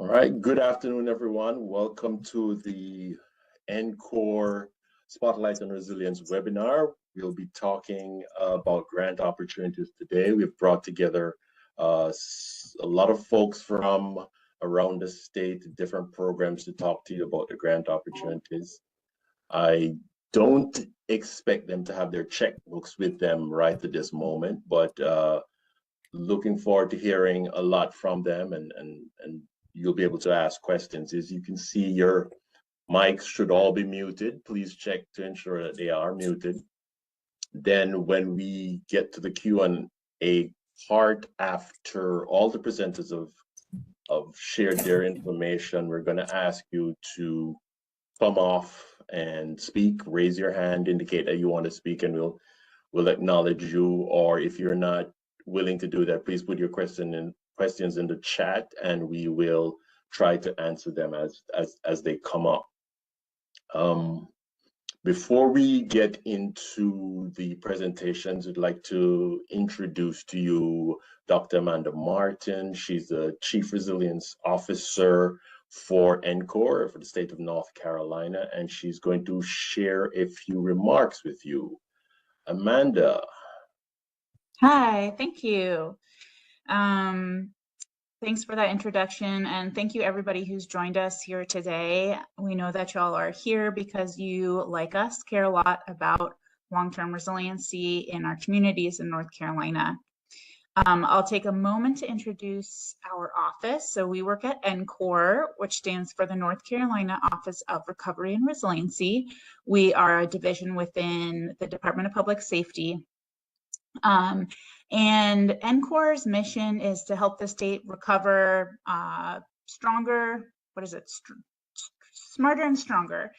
All right, good afternoon, everyone. Welcome to the NCORE Spotlight on Resilience webinar. We'll be talking about grant opportunities today. We've brought together a lot of folks from around the state, different programs to talk to you about the grant opportunities. I don't expect them to have their checkbooks with them right at this moment, but looking forward to hearing a lot from them and you'll be able to ask questions. As you can see, your mics should all be muted. Please check to ensure that they are muted. Then when we get to the Q&A part after all the presenters have shared their information, we're going to ask you to come off and speak, raise your hand, indicate that you want to speak, and we'll acknowledge you. Or if you're not willing to do that, please put your questions in the chat and we will try to answer them as they come up. Before we get into the presentations, I'd like to introduce to you Dr. Amanda Martin. She's the Chief Resilience Officer for NCORE for the state of North Carolina, and she's going to share a few remarks with you. Amanda. Hi, thank you. Thanks for that introduction, and thank you everybody who's joined us here today. We know that y'all are here because you, like us, care a lot about long-term resiliency in our communities in North Carolina. I'll take a moment to introduce our office. So we work at NCORE, which stands for the North Carolina Office of Recovery and Resiliency. We are a division within the Department of Public Safety. And NCORE's mission is to help the state recover stronger, smarter and stronger.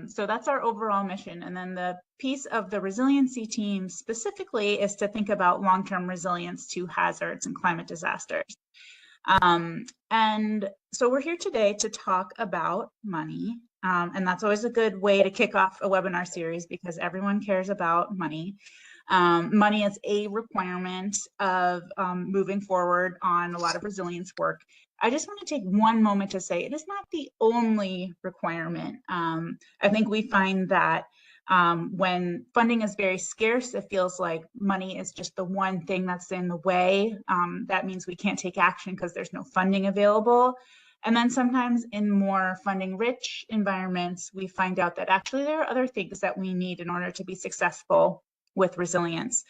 So that's our overall mission. And then the piece of the resiliency team specifically is to think about long-term resilience to hazards and climate disasters. And so we're here today to talk about money. And that's always a good way to kick off a webinar series because everyone cares about money. Money is a requirement of moving forward on a lot of resilience work. I just want to take one moment to say it is not the only requirement. I think we find that when funding is very scarce, it feels like money is just the one thing that's in the way. That means we can't take action because there's no funding available. And then sometimes in more funding rich environments, we find out that actually there are other things that we need in order to be successful with resilience.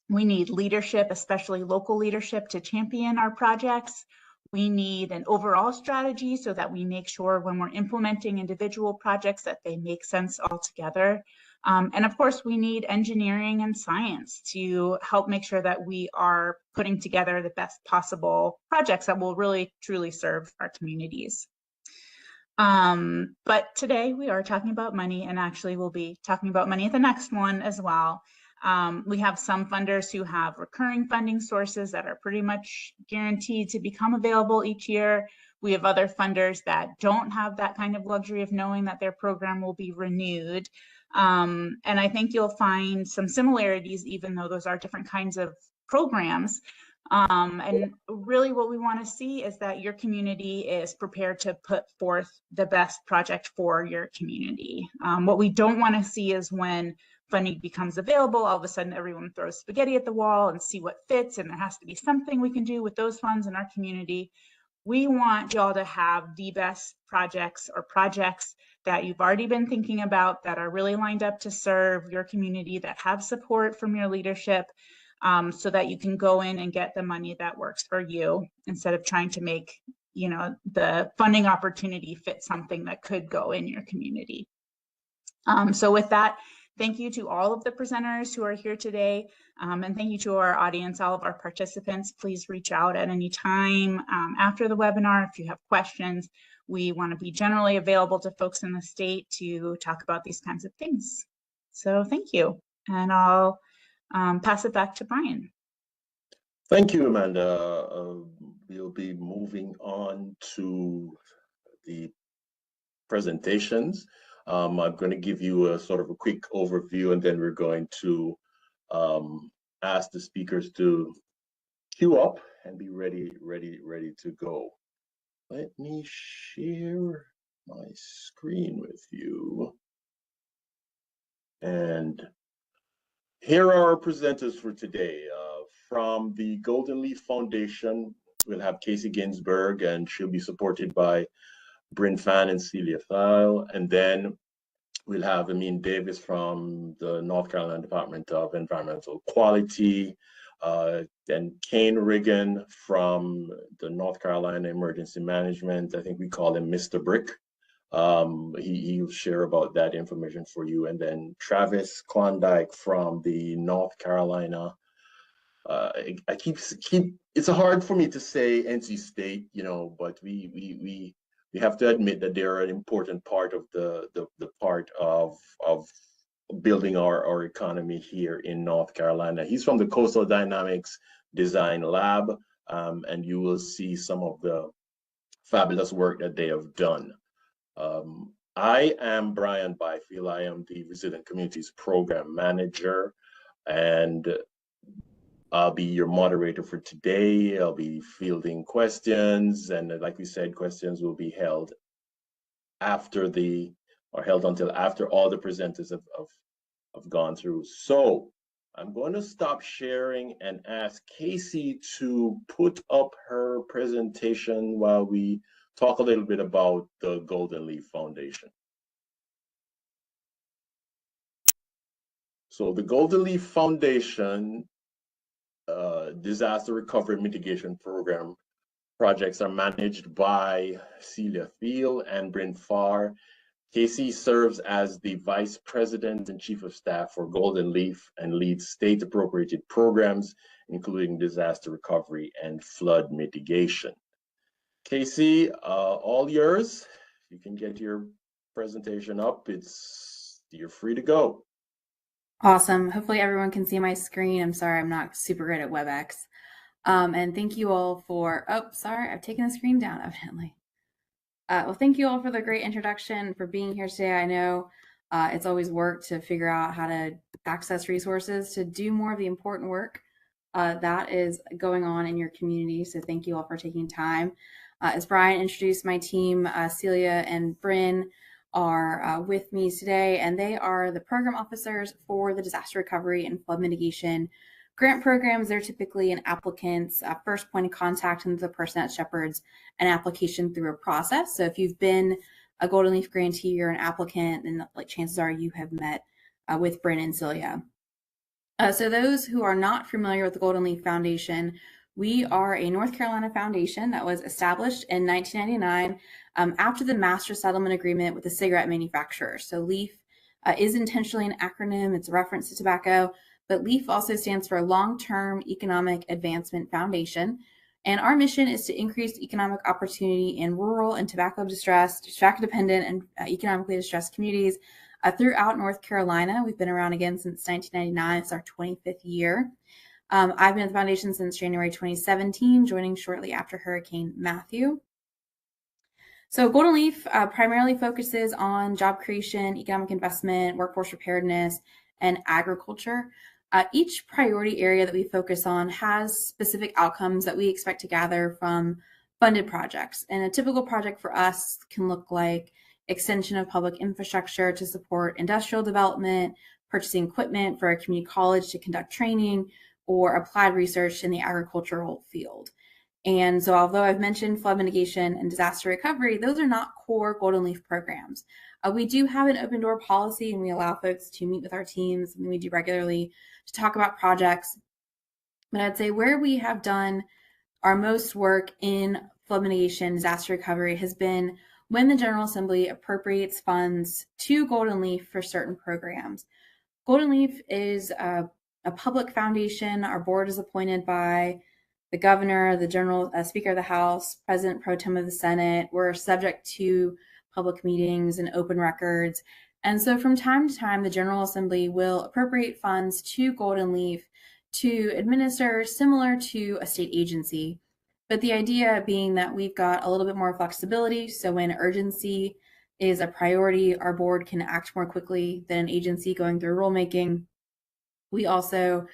We need leadership, especially local leadership, to champion our projects. We need an overall strategy so that we make sure when we're implementing individual projects that they make sense altogether. And of course, we need engineering and science to help make sure that we are putting together the best possible projects that will really, truly serve our communities. But today we are talking about money, and actually we'll be talking about money at the next one as well. We have some funders who have recurring funding sources that are pretty much guaranteed to become available each year. We have other funders that don't have that kind of luxury of knowing that their program will be renewed. And I think you'll find some similarities, even though those are different kinds of programs. And really what we want to see is that your community is prepared to put forth the best project for your community. What we don't want to see is when funding becomes available, all of a sudden everyone throws spaghetti at the wall and see what fits, and there has to be something we can do with those funds in our community. We want y'all to have the best projects or projects that you've already been thinking about that are really lined up to serve your community, that have support from your leadership, so that you can go in and get the money that works for you instead of trying to make, you know, the funding opportunity fit something that could go in your community. So with that, thank you to all of the presenters who are here today, and thank you to our audience, all of our participants. Please reach out at any time after the webinar if you have questions. We want to be generally available to folks in the state to talk about these kinds of things. So thank you, and I'll pass it back to Brian. Thank you, Amanda. We'll be moving on to the presentations. I'm going to give you a sort of a quick overview, and then we're going to ask the speakers to queue up and be ready to go. Let me share my screen with you. And here are our presenters for today. From the Golden Leaf Foundation, we'll have Casey Ginsberg, and she'll be supported by Bryn Fan and Celia Thile. And then we'll have Amin Davis from the North Carolina Department of Environmental Quality, then Kane Riggin from the North Carolina Emergency Management. I think we call him Mr. Brick. He'll share about that information for you. And then Travis Klondike from the North Carolina, I keep it's hard for me to say NC State, but we have to admit that they're an important part of the part of building our economy here in North Carolina. He's from the Coastal Dynamics Design Lab, and you will see some of the fabulous work that they have done. I am Brian Byfield. I am the Resilient Communities Program Manager, and I'll be your moderator for today. I'll be fielding questions, and like we said, questions will be held until after all the presenters have gone through. So I'm going to stop sharing and ask Casey to put up her presentation while we talk a little bit about the Golden Leaf Foundation. So the Golden Leaf Foundation Disaster Recovery Mitigation Program projects are managed by Celia Thiel and Bryn Farr. Casey serves as the Vice President and Chief of Staff for Golden Leaf and leads state appropriated programs, including disaster recovery and flood mitigation. Casey, all yours. You can get your presentation up. You're free to go. Awesome. Hopefully everyone can see my screen. I'm sorry, I'm not super great at WebEx. And thank you all for, sorry, I've taken the screen down evidently. Well, thank you all for the great introduction, for being here today. I know it's always work to figure out how to access resources to do more of the important work that is going on in your community. So thank you all for taking time. As Brian introduced my team, Celia and Bryn are with me today, and they are the program officers for the disaster recovery and flood mitigation grant programs. They're typically an applicant's first point of contact, and the person that shepherds an application through a process. So if you've been a Golden Leaf grantee or an applicant, then chances are you have met with Bryn and Celia. So those who are not familiar with the Golden Leaf Foundation, we are a North Carolina foundation that was established in 1999 after the master settlement agreement with the cigarette manufacturers. So LEAF is intentionally an acronym. It's a reference to tobacco, but LEAF also stands for Long-Term Economic Advancement Foundation. And our mission is to increase economic opportunity in rural and tobacco-dependent and economically distressed communities throughout North Carolina. We've been around again since 1999. It's our 25th year. I've been at the foundation since January 2017, joining shortly after Hurricane Matthew. So Golden Leaf primarily focuses on job creation, economic investment, workforce preparedness, and agriculture. Each priority area that we focus on has specific outcomes that we expect to gather from funded projects. And a typical project for us can look like extension of public infrastructure to support industrial development, purchasing equipment for a community college to conduct training, or applied research in the agricultural field. And so although I've mentioned flood mitigation and disaster recovery, those are not core Golden Leaf programs. We do have an open door policy, and we allow folks to meet with our teams, and we do regularly, to talk about projects. But I'd say where we have done our most work in flood mitigation, disaster recovery has been when the General Assembly appropriates funds to Golden Leaf for certain programs. Golden Leaf is a public foundation. Our board is appointed by the governor, the general speaker of the House, president pro tem of the Senate. We're subject to public meetings and open records. And so from time to time, the General Assembly will appropriate funds to Golden Leaf to administer similar to a state agency. But the idea being that we've got a little bit more flexibility. So when urgency is a priority, our board can act more quickly than an agency going through rulemaking. We also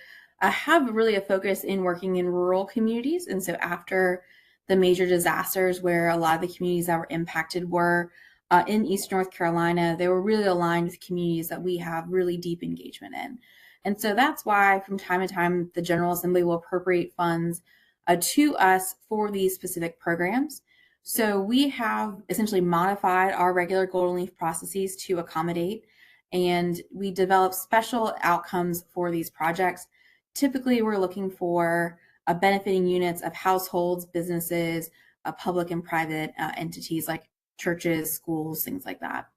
have really a focus in working in rural communities. And so after the major disasters where a lot of the communities that were impacted were in East North Carolina, they were really aligned with communities that we have really deep engagement in. And so that's why from time to time, the General Assembly will appropriate funds to us for these specific programs. So we have essentially modified our regular Golden Leaf processes to accommodate, and we develop special outcomes for these projects. Typically, we're looking for benefiting units of households, businesses, public and private entities like churches, schools, things like that.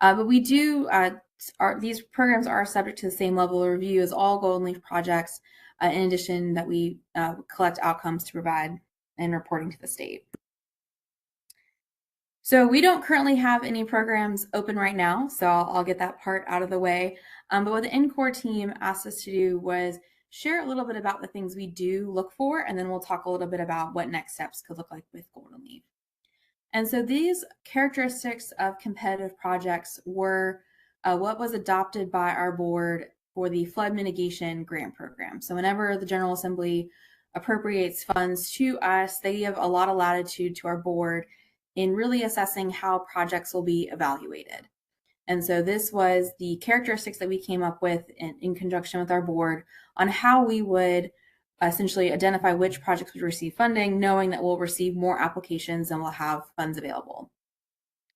But we do, these programs are subject to the same level of review as all Golden Leaf projects, in addition that we collect outcomes to provide and reporting to the state. So we don't currently have any programs open right now, so I'll get that part out of the way. But what the NCORE team asked us to do was share a little bit about the things we do look for, and then we'll talk a little bit about what next steps could look like with Golden Leaf. And so these characteristics of competitive projects were what was adopted by our board for the flood mitigation grant program. So whenever the General Assembly appropriates funds to us, they give a lot of latitude to our board in really assessing how projects will be evaluated. And so this was the characteristics that we came up with in conjunction with our board on how we would essentially identify which projects would receive funding, knowing that we'll receive more applications than we'll have funds available.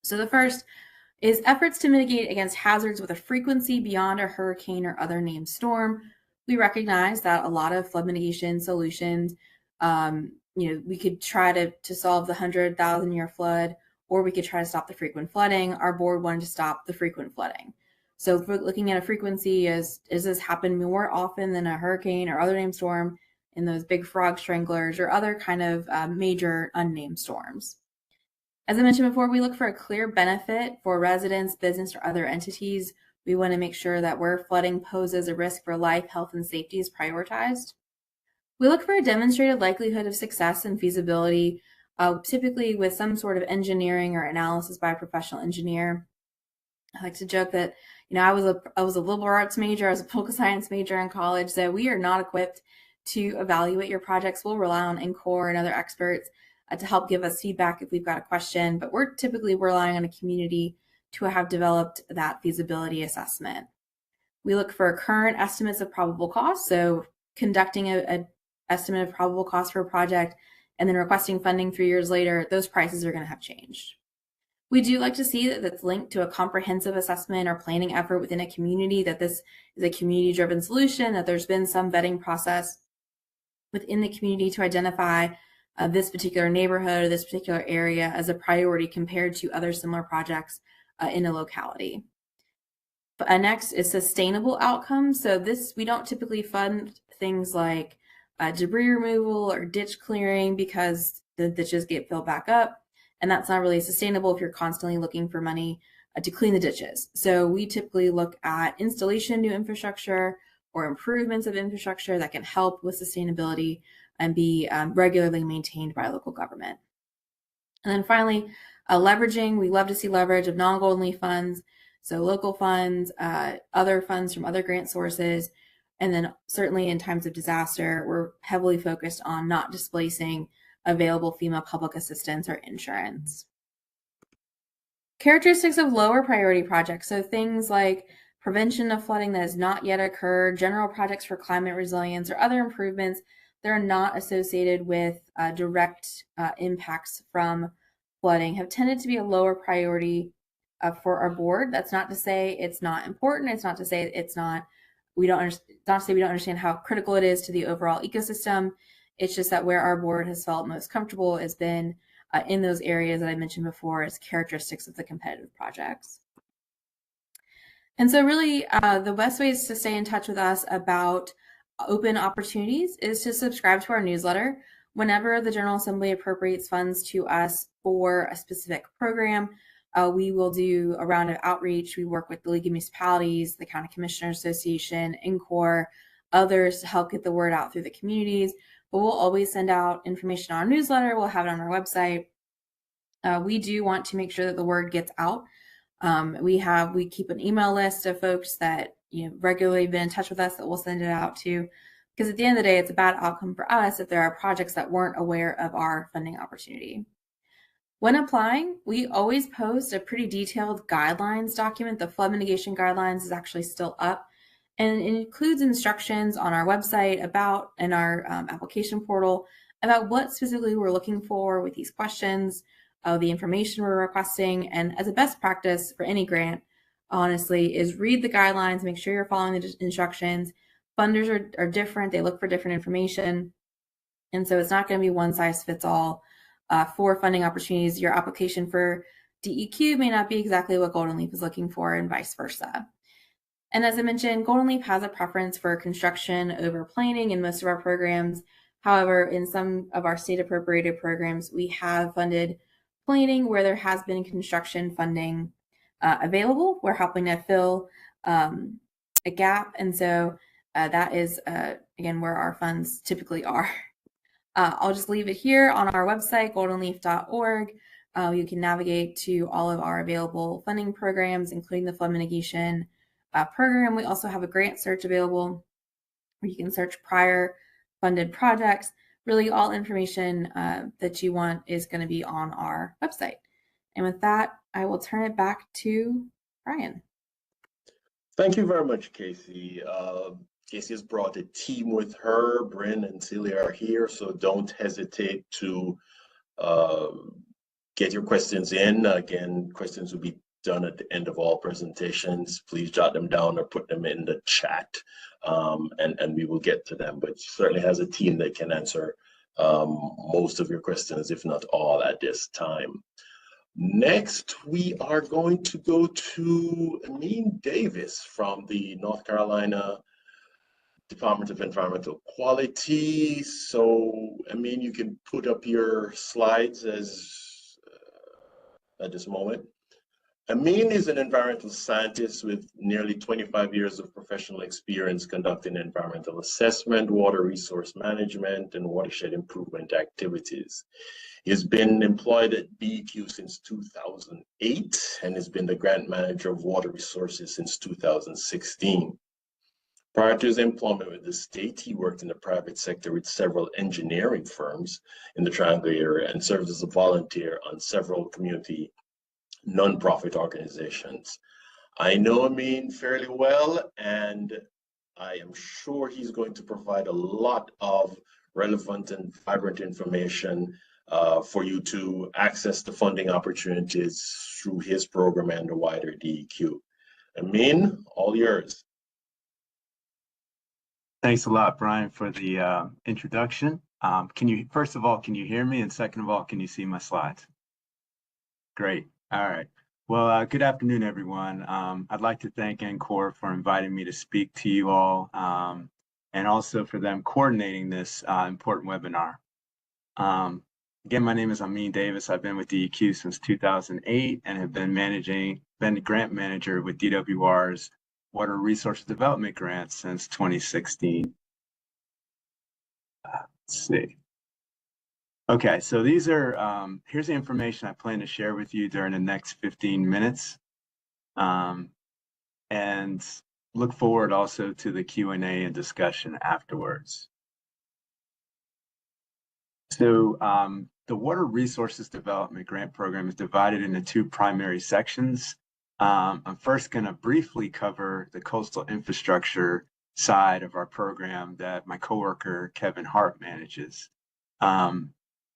So the first is efforts to mitigate against hazards with a frequency beyond a hurricane or other named storm. We recognize that a lot of flood mitigation solutions, we could try to solve the 100,000-year flood, or we could try to stop the frequent flooding. Our board wanted to stop the frequent flooding. So if we're looking at a frequency, is this happen more often than a hurricane or other named storm in those big frog stranglers or other kind of major unnamed storms? As I mentioned before, we look for a clear benefit for residents, business, or other entities. We want to make sure that where flooding poses a risk for life, health, and safety is prioritized. We look for a demonstrated likelihood of success and feasibility, typically with some sort of engineering or analysis by a professional engineer. I like to joke that, I was a liberal arts major, I was a political science major in college, so we are not equipped to evaluate your projects. We'll rely on NCORE and other experts to help give us feedback if we've got a question, but we're typically relying on a community to have developed that feasibility assessment. We look for current estimates of probable costs, so conducting an estimate of probable cost for a project and then requesting funding 3 years later, those prices are going to have changed. We do like to see that that's linked to a comprehensive assessment or planning effort within a community, that this is a community-driven solution, that there's been some vetting process within the community to identify this particular neighborhood or this particular area as a priority compared to other similar projects in a locality. Next is sustainable outcomes. So we don't typically fund things like debris removal or ditch clearing because the ditches get filled back up, and that's not really sustainable if you're constantly looking for money to clean the ditches. So we typically look at installation of new infrastructure or improvements of infrastructure that can help with sustainability and be regularly maintained by local government. And then finally, leveraging. We love to see leverage of non-Golden Leaf funds, so local funds, other funds from other grant sources, and then certainly in times of disaster, we're heavily focused on not displacing available FEMA public assistance or insurance. Characteristics of lower priority projects, so things like prevention of flooding that has not yet occurred, general projects for climate resilience, or other improvements that are not associated with direct impacts from flooding have tended to be a lower priority for our board. That's not to say it's not important. It's not to say it's not, we don't understand how critical it is to the overall ecosystem. It's just that where our board has felt most comfortable has been in those areas that I mentioned before as characteristics of the competitive projects. And so really the best ways to stay in touch with us about open opportunities is to subscribe to our newsletter. Whenever the General Assembly appropriates funds to us for a specific program, we will do a round of outreach. We work with the League of Municipalities, the County Commissioners Association, NCORE, others to help get the word out through the communities. But we'll always send out information on our newsletter. We'll have it on our website. We do want to make sure that the word gets out. We keep an email list of folks that regularly been in touch with us that we'll send it out to. because at the end of the day, it's a bad outcome for us if there are projects that weren't aware of our funding opportunity. When applying, we always post a pretty detailed guidelines document. The flood mitigation guidelines is actually still up, and it includes instructions on our website about, and our application portal, about what specifically we're looking for with these questions, the information we're requesting. And as a best practice for any grant, honestly, is read the guidelines, make sure you're following the instructions. Funders are different, they look for different information. And so it's not going to be one size fits all for funding opportunities. Your application for DEQ may not be exactly what Golden Leaf is looking for, and vice versa. And as I mentioned, Golden Leaf has a preference for construction over planning in most of our programs. However, in some of our state appropriated programs, we have funded planning where there has been construction funding available. We're helping to fill a gap. And so that is, again, where our funds typically are. I'll just leave it here on our website, goldenleaf.org. You can navigate to all of our available funding programs, including the flood mitigation program. We also have a grant search available where you can search prior funded projects. Really, all information that you want is going to be on our website. And with that, I will turn it back to Brian. Thank you very much, Casey. Casey has brought a team with her. Bryn and Celia are here, so don't hesitate to get your questions in. Again, questions will be done at the end of all presentations. Please jot them down or put them in the chat, and we will get to them. But she certainly has a team that can answer most of your questions, if not all, at this time. Next, we are going to go to Amin Davis from the North Carolina Department of Environmental Quality. So, Amin, you can put up your slides as at this moment. Amin is an environmental scientist with nearly 25 years of professional experience conducting environmental assessment, water resource management, and watershed improvement activities. He has been employed at DEQ since 2008 and has been the grant manager of water resources since 2016. Prior to his employment with the state, he worked in the private sector with several engineering firms in the Triangle area and served as a volunteer on several community nonprofit organizations. I know Amin fairly well, and I am sure he's going to provide a lot of relevant and vibrant information for you to access the funding opportunities through his program and the wider DEQ. Amin, all yours. Thanks a lot, Brian, for the introduction. First of all, can you hear me? And second of all, can you see my slides? Great. All right. Well, good afternoon, everyone. I'd like to thank NCORE for inviting me to speak to you all, and also for them coordinating this important webinar. Again, my name is Amin Davis. I've been with DEQ since 2008 and have been the grant manager with DWR's Water Resource Development Grants since 2016. Let's see. Okay, so these are, here's the information I plan to share with you during the next 15 minutes. And look forward also to the Q&A and discussion afterwards. So the Water Resources Development Grant Program is divided into two primary sections. I'm first going to briefly cover the coastal infrastructure side of our program that my coworker Kevin Hart manages.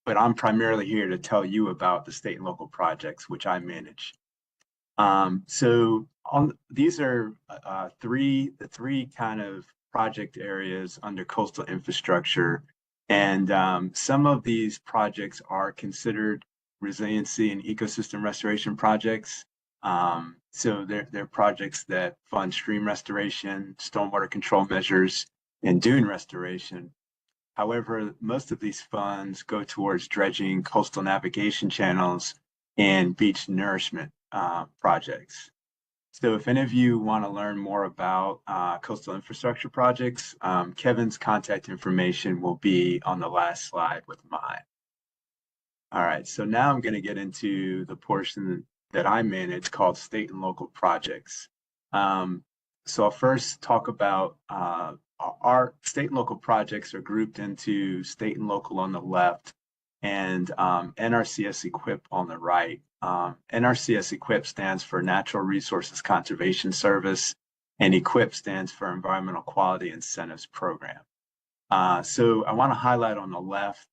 But I'm primarily here to tell you about the state and local projects which I manage. These are the three kind of project areas under coastal infrastructure. And some of these projects are considered resiliency and ecosystem restoration projects. So they're projects that fund stream restoration, stormwater control measures, and dune restoration. However, most of these funds go towards dredging, coastal navigation channels, and beach nourishment projects. So if any of you want to learn more about coastal infrastructure projects, Kevin's contact information will be on the last slide with mine. All right, so now I'm going to get into the portion that I manage called state and local projects. So I'll first talk about our state and local projects are grouped into state and local on the left and NRCS EQIP on the right. NRCS EQIP stands for Natural Resources Conservation Service, and EQIP stands for Environmental Quality Incentives Program. So I want to highlight on the left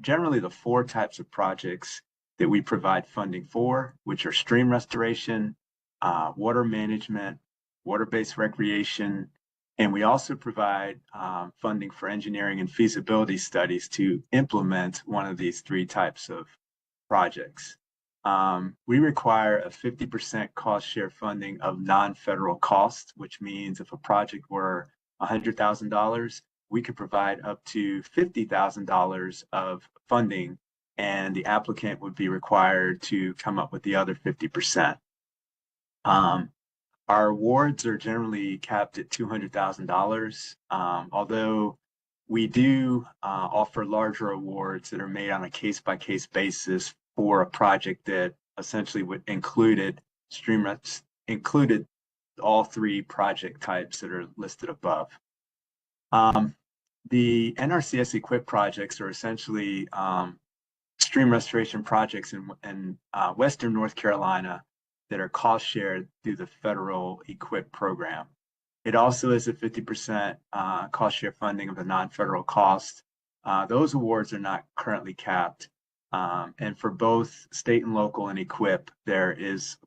generally the 4 types of projects that we provide funding for, which are stream restoration, water management, water-based recreation, and we also provide funding for engineering and feasibility studies to implement one of these 3 types of projects. We require a 50% cost share funding of non-federal costs, which means if a project were $100,000, we could provide up to $50,000 of funding, and the applicant would be required to come up with the other 50%. Our awards are generally capped at $200,000, although we do offer larger awards that are made on a case-by-case basis for a project that essentially included all 3 project types that are listed above. The NRCS EQIP projects are essentially stream restoration projects in Western North Carolina that are cost shared through the federal EQIP program. It also is a 50% cost share funding of the non-federal cost. Those awards are not currently capped. And for both state and local and EQIP,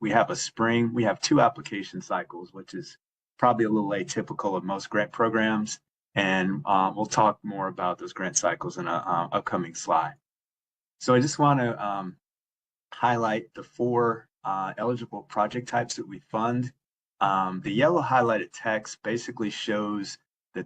we have 2 application cycles, which is probably a little atypical of most grant programs. And we'll talk more about those grant cycles in an upcoming slide. So I just want to highlight the 4 eligible project types that we fund. The yellow highlighted text basically shows the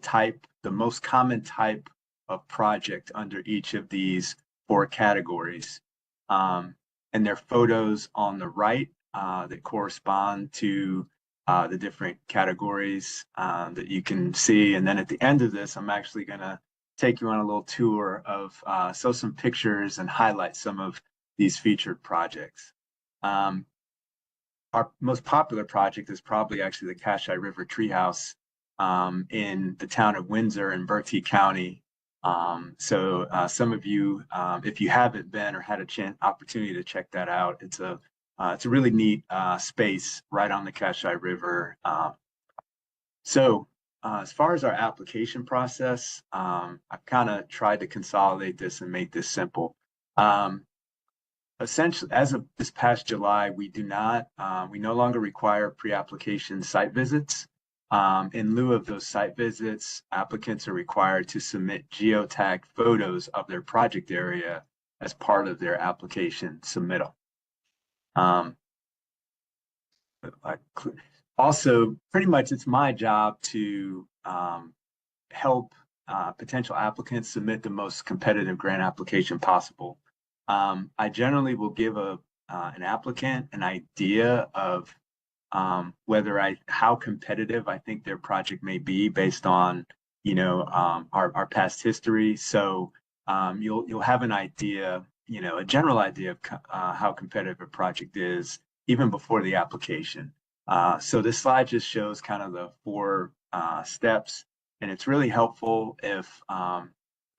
most common type of project under each of these 4 categories. And there are photos on the right that correspond to the different categories that you can see. And then at the end of this, I'm actually going to take you on a little tour of some pictures and highlight some of these featured projects. Our most popular project is probably actually the Casheye River Treehouse in the town of Windsor in Bertie County. So some of you, if you haven't been or had a opportunity to check that out, it's a really neat space right on the Casheye River. So as far as our application process, I've kind of tried to consolidate this and make this simple. Essentially, as of this past July, we no longer require pre-application site visits. In lieu of those site visits, applicants are required to submit geotagged photos of their project area as part of their application submittal. Also, pretty much it's my job to help potential applicants submit the most competitive grant application possible. I generally will give an applicant an idea of how competitive I think their project may be based on, our past history. So you'll have an idea, a general idea of how competitive a project is even before the application. So this slide just shows kind of the 4 steps, and it's really helpful to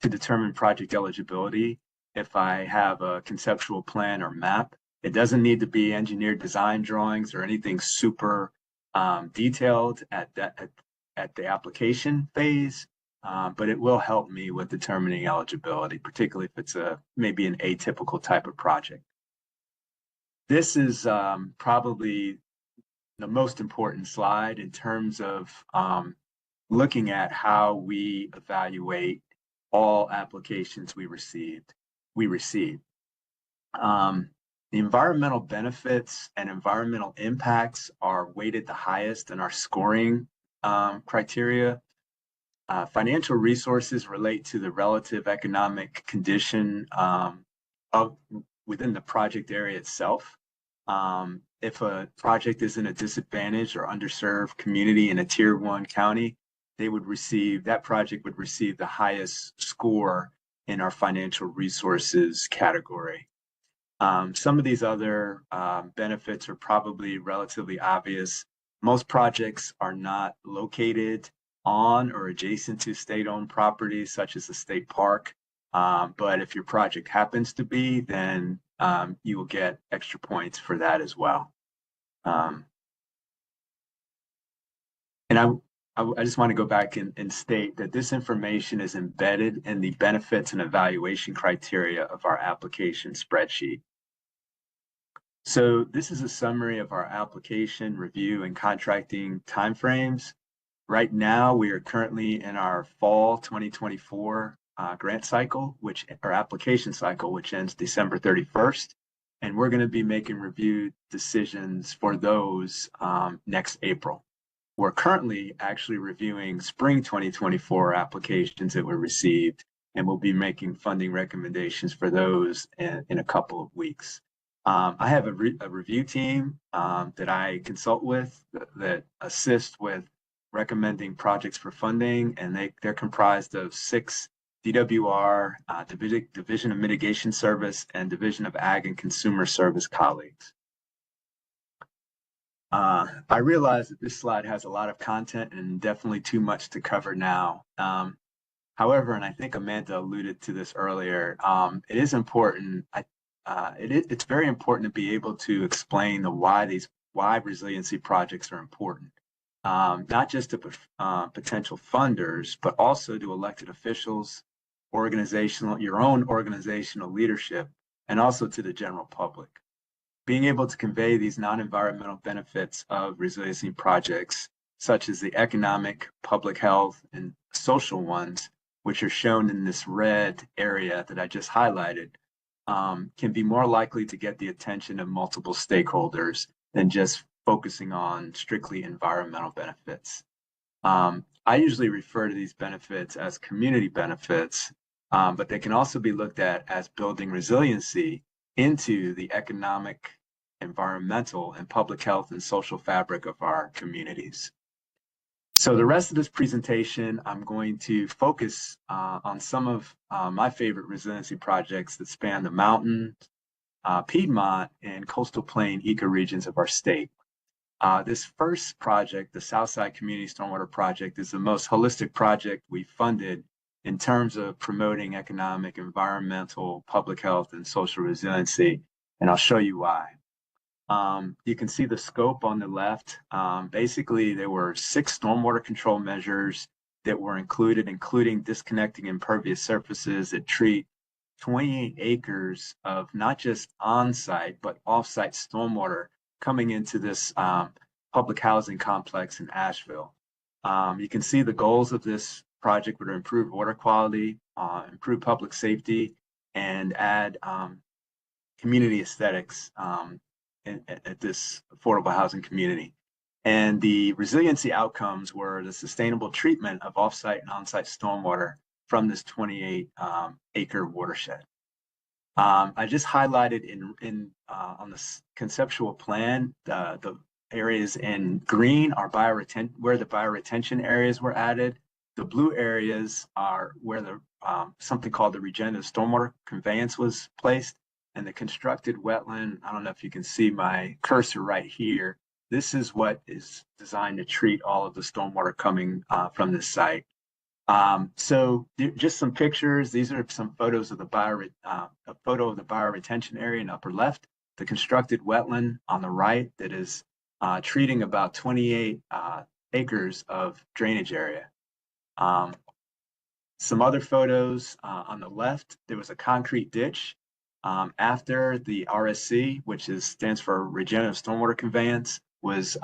determine project eligibility. If I have a conceptual plan or map, it doesn't need to be engineered design drawings or anything super detailed at the application phase, but it will help me with determining eligibility, particularly if it's maybe an atypical type of project. This is probably the most important slide in terms of looking at how we evaluate all applications we receive. The environmental benefits and environmental impacts are weighted the highest in our scoring criteria. Financial resources relate to the relative economic condition within the project area itself. If a project is in a disadvantaged or underserved community in a Tier 1 county, that project would receive the highest score in our financial resources category. Some of these other benefits are probably relatively obvious. Most projects are not located on or adjacent to state-owned properties such as the state park. But if your project happens to be, then you will get extra points for that as well. And I just want to go back and state that this information is embedded in the benefits and evaluation criteria of our application spreadsheet. So this is a summary of our application review and contracting timeframes. Right now, we are currently in our fall 2024 grant cycle, our application cycle, which ends December 31st. And we're going to be making review decisions for those next April. We're currently actually reviewing spring 2024 applications that were received, and we'll be making funding recommendations for those in a couple of weeks. I have a review team that I consult with that assist with recommending projects for funding, and they're comprised of 6 DWR, Division of Mitigation Service, and Division of Ag and Consumer Service colleagues. I realize that this slide has a lot of content and definitely too much to cover now. However, and I think Amanda alluded to this earlier, it is important. It's very important to be able to explain why resiliency projects are important, not just to potential funders, but also to elected officials, your own organizational leadership, and also to the general public. Being able to convey these non-environmental benefits of resiliency projects, such as the economic, public health, and social ones, which are shown in this red area that I just highlighted, can be more likely to get the attention of multiple stakeholders than just focusing on strictly environmental benefits. I usually refer to these benefits as community benefits, but they can also be looked at as building resiliency into the economic, environmental, and public health and social fabric of our communities. So the rest of this presentation, I'm going to focus on some of my favorite resiliency projects that span the mountains, Piedmont, and coastal plain ecoregions of our state. This first project, the Southside Community Stormwater Project, is the most holistic project we funded in terms of promoting economic, environmental, public health, and social resiliency, and I'll show you why. You can see the scope on the left. Basically, there were 6 stormwater control measures that were included, including disconnecting impervious surfaces that treat 28 acres of not just on-site, but off-site stormwater coming into this public housing complex in Asheville. You can see the goals of this project were to improve water quality, improve public safety, and add community aesthetics at this affordable housing community. And the resiliency outcomes were the sustainable treatment of off-site and on-site stormwater from this 28-acre watershed. I just highlighted on the conceptual plan the areas in green are where the bioretention areas were added. The blue areas are where the something called the regenerative stormwater conveyance was placed. And the constructed wetland, I don't know if you can see my cursor right here. This is what is designed to treat all of the stormwater coming from this site. So just some pictures. These are some photos of a photo of the bioretention area in the upper left, the constructed wetland on the right that is treating about 28 acres of drainage area. Some other photos on the left, there was a concrete ditch after the RSC, which stands for Regenerative Stormwater Conveyance, was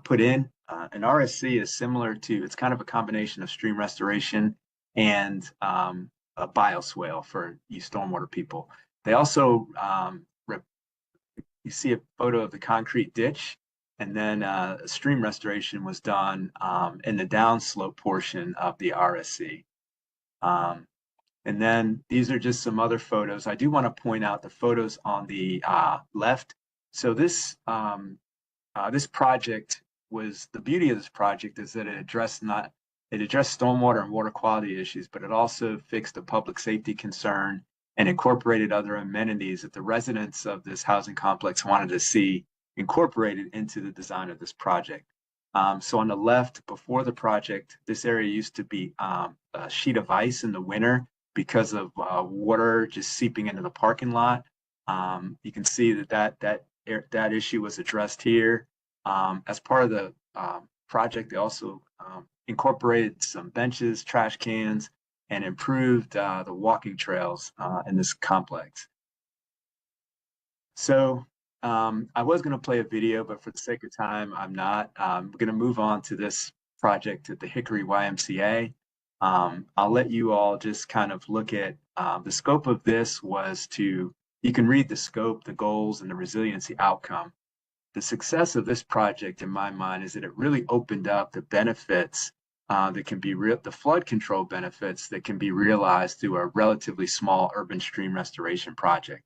put in. An RSC is similar to, it's kind of a combination of stream restoration and a bioswale for you stormwater people. They also, you see a photo of the concrete ditch, and then stream restoration was done in the downslope portion of the RSC. And then these are just some other photos. I do want to point out the photos on the left. So this project the beauty of this project is that it addressed stormwater and water quality issues, but it also fixed a public safety concern and incorporated other amenities that the residents of this housing complex wanted to see incorporated into the design of this project. So on the left, before the project, this area used to be a sheet of ice in the winter because of water just seeping into the parking lot. You can see that issue was addressed here. As part of the project, they also incorporated some benches, trash cans, and improved the walking trails in this complex. So I was going to play a video, but for the sake of time, I'm not. We're going to move on to this project at the Hickory YMCA. I'll let you all just kind of look at the scope of this was to, you can read the scope, the goals, and the resiliency outcome. The success of this project, in my mind, is that it really opened up the benefits that can be the flood control benefits that can be realized through a relatively small urban stream restoration project.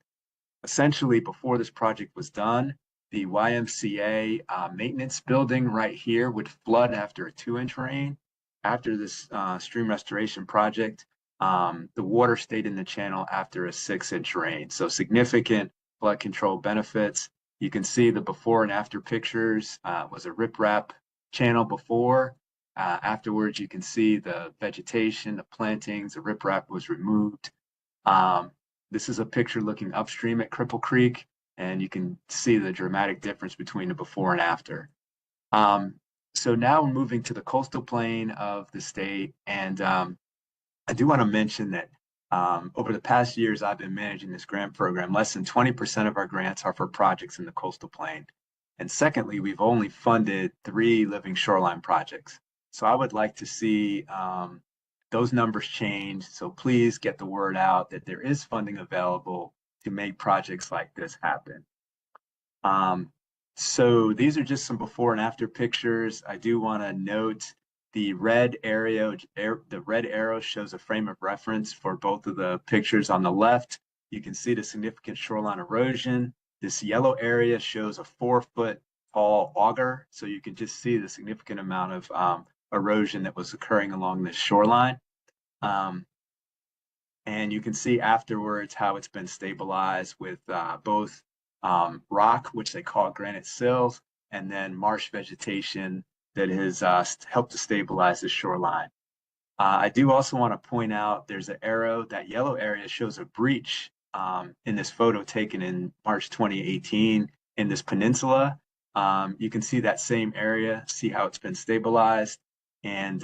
Essentially, before this project was done, the YMCA maintenance building right here would flood after a 2-inch rain. After this stream restoration project, the water stayed in the channel after a 6-inch rain. So significant flood control benefits. You can see the before and after pictures was a riprap channel before. Afterwards, you can see the vegetation, the plantings, the riprap was removed. This is a picture looking upstream at Cripple Creek, and you can see the dramatic difference between the before and after. So now we're moving to the coastal plain of the state, and I do want to mention that over the past years I've been managing this grant program, less than 20% of our grants are for projects in the coastal plain. And secondly, we've only funded 3 living shoreline projects. So I would like to see those numbers change. So please get the word out that there is funding available to make projects like this happen. So these are just some before and after pictures. I do want to note the red arrow shows a frame of reference for both of the pictures. On the left, you can see the significant shoreline erosion. This yellow area shows a 4-foot tall auger. So you can just see the significant amount of erosion that was occurring along this shoreline. And you can see afterwards how it's been stabilized with both rock, which they call granite sills, and then marsh vegetation that has helped to stabilize the shoreline. I do also want to point out there's an arrow, that yellow area shows a breach in this photo taken in March 2018 in this peninsula. You can see that same area, see how it's been stabilized. And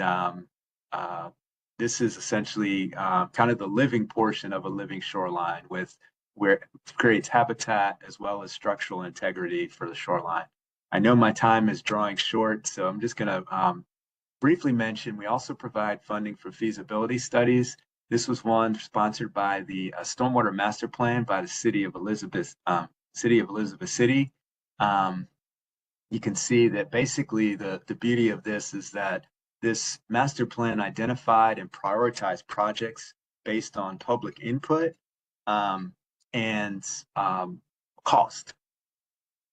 this is essentially kind of the living portion of a living shoreline where it creates habitat as well as structural integrity for the shoreline. I know my time is drawing short, so I'm just going to briefly mention we also provide funding for feasibility studies. This was one sponsored by the Stormwater Master Plan by the City of Elizabeth City. You can see that basically the beauty of this is that this master plan identified and prioritized projects based on public input and cost.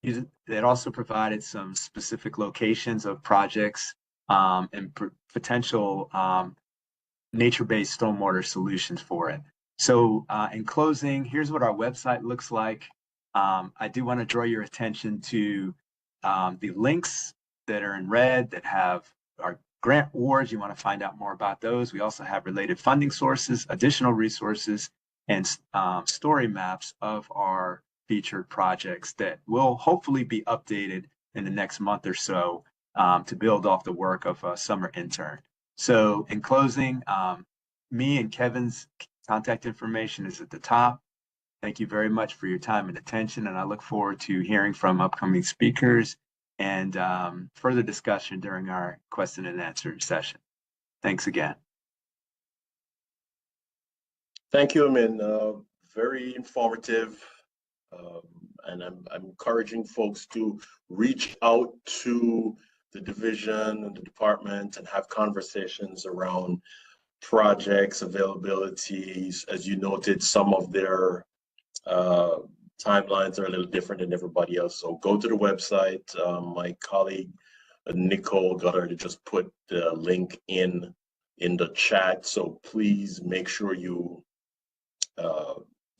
It also provided some specific locations of projects and potential nature-based stormwater solutions for it. So in closing, here's what our website looks like. I do want to draw your attention to the links that are in red that have our grant awards. You want to find out more about those. We also have related funding sources, additional resources, and story maps of our featured projects that will hopefully be updated in the next month or so to build off the work of a summer intern. So in closing, me and Kevin's contact information is at the top. Thank you very much for your time and attention, and I look forward to hearing from upcoming speakers and further discussion during our question and answer session. Thanks again. Thank you, Amin. Very informative. And I'm encouraging folks to reach out to the division and the department and have conversations around projects, availabilities. As you noted, some of their timelines are a little different than everybody else. So go to the website. My colleague, Nicole Goddard, just put the link in the chat. So please make sure you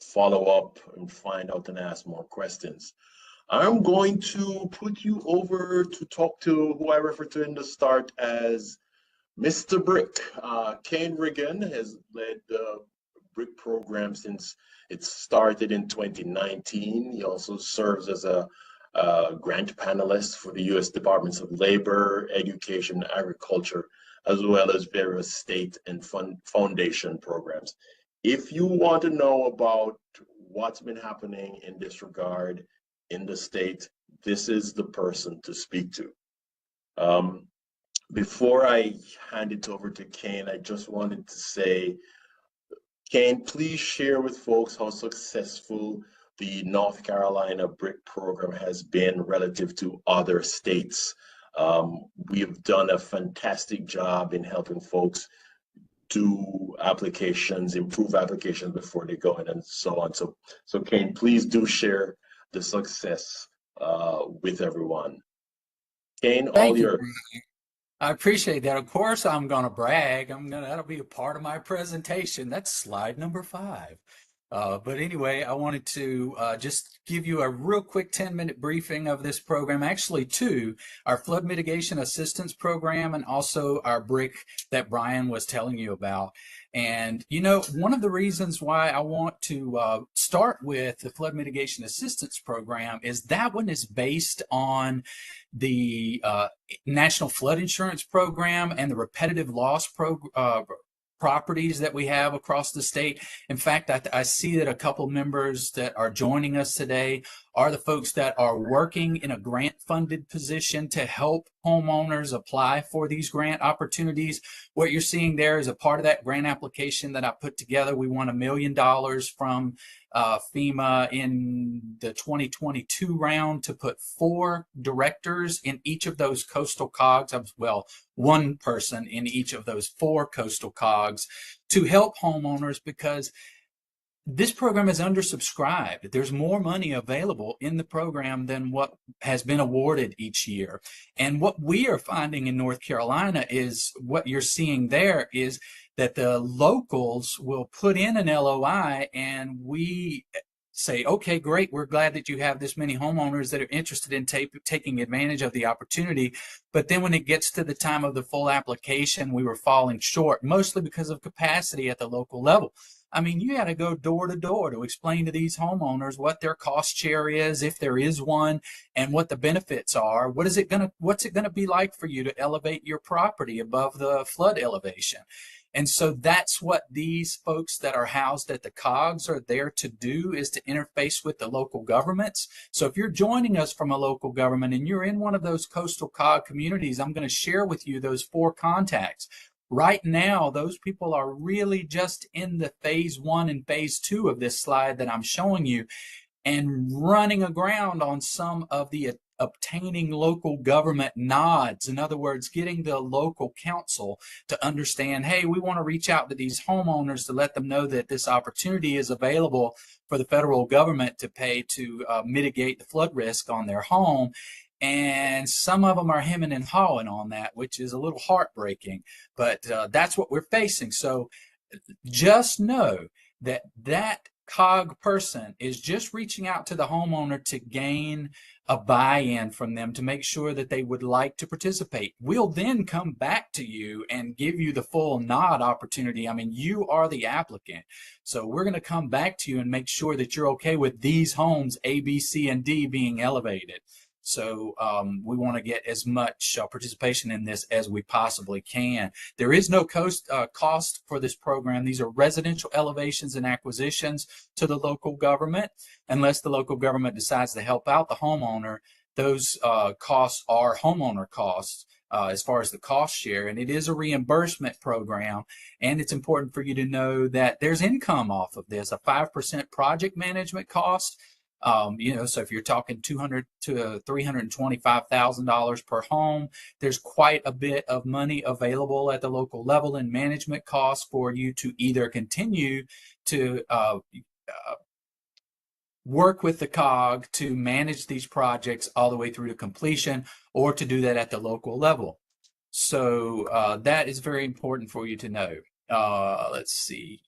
follow up and find out and ask more questions. I'm going to put you over to talk to who I refer to in the start as Mr. Brick. Kane Riggin has led the Brick program since it started in 2019. He also serves as a grant panelist for the U.S. Departments of Labor, Education, and Agriculture, as well as various state and foundation programs. If you want to know about what's been happening in this regard in the state, this is the person to speak to. Before I hand it over to Kane, I just wanted to say, Kane, please share with folks how successful the North Carolina BRIC program has been relative to other states. We have done a fantastic job in helping folks do applications, improve applications before they go in and so on. So Kane, please do share the success with everyone. Kane, all yours. I appreciate that. Of course, I'm going to brag. That'll be a part of my presentation. That's slide number 5. But anyway, I wanted to just give you a real quick 10-minute briefing of this program, actually 2, our flood mitigation assistance program and also our BRIC that Brian was telling you about. And, you know, one of the reasons why I want to start with the flood mitigation assistance program is that one is based on the National Flood Insurance Program and the repetitive loss properties that we have across the state. In fact, I see that a couple members that are joining us today are the folks that are working in a grant-funded position to help homeowners apply for these grant opportunities. What you're seeing there is a part of that grant application that I put together. We won $1 million from FEMA in the 2022 round to put 4 directors in each of those coastal COGs, well, 1 person in each of those 4 coastal COGs to help homeowners because this program is undersubscribed. There's more money available in the program than what has been awarded each year. And what we are finding in North Carolina is what you're seeing there is that the locals will put in an LOI and we say, okay, great, we're glad that you have this many homeowners that are interested in taking advantage of the opportunity. But then when it gets to the time of the full application, we were falling short, mostly because of capacity at the local level. I mean, you got to go door to door to explain to these homeowners what their cost share is, if there is one, and what the benefits are. What's it going to be like for you to elevate your property above the flood elevation? And so that's what these folks that are housed at the COGs are there to do, is to interface with the local governments. So if you're joining us from a local government and you're in one of those coastal COG communities, I'm going to share with you those 4 contacts. Right now, those people are really just in the phase 1 and phase 2 of this slide that I'm showing you and running aground on some of the obtaining local government nods. In other words, getting the local council to understand, hey, we want to reach out to these homeowners to let them know that this opportunity is available for the federal government to pay to mitigate the flood risk on their home. And some of them are hemming and hawing on that, which is a little heartbreaking, but that's what we're facing. So just know that that COG person is just reaching out to the homeowner to gain a buy-in from them to make sure that they would like to participate. We'll then come back to you and give you the full nod opportunity. I mean, you are the applicant. So we're going to come back to you and make sure that you're okay with these homes, A, B, C, and D being elevated. So we want to get as much participation in this as we possibly can. There is no cost for this program. These are residential elevations and acquisitions to the local government. Unless the local government decides to help out the homeowner, those costs are homeowner costs as far as the cost share. And it is a reimbursement program. And it's important for you to know that there's income off of this, a 5% project management cost. So if you're talking $200,000 to $325,000 per home, there's quite a bit of money available at the local level in management costs for you to either continue to work with the COG to manage these projects all the way through to completion, or to do that at the local level. So that is very important for you to know. Let's see.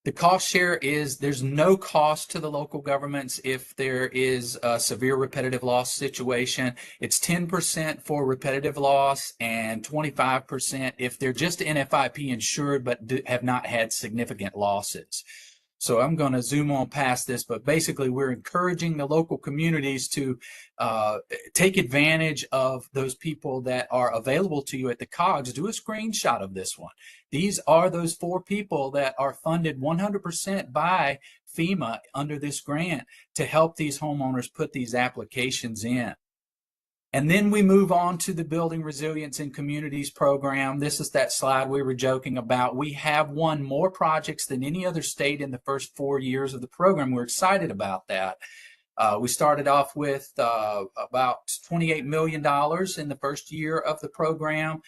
The cost share is there's no cost to the local governments if there is a severe repetitive loss situation. It's 10% for repetitive loss and 25% if they're just NFIP insured but have not had significant losses. So I'm going to zoom on past this, but basically we're encouraging the local communities to take advantage of those people that are available to you at the COGS. Do a screenshot of this one. These are those 4 people that are funded 100% by FEMA under this grant to help these homeowners put these applications in. And then we move on to the Building Resilience in Communities program. This is that slide we were joking about. We have won more projects than any other state in the first 4 years of the program. We're excited about that. We started off with about $28 million in the first year of the program.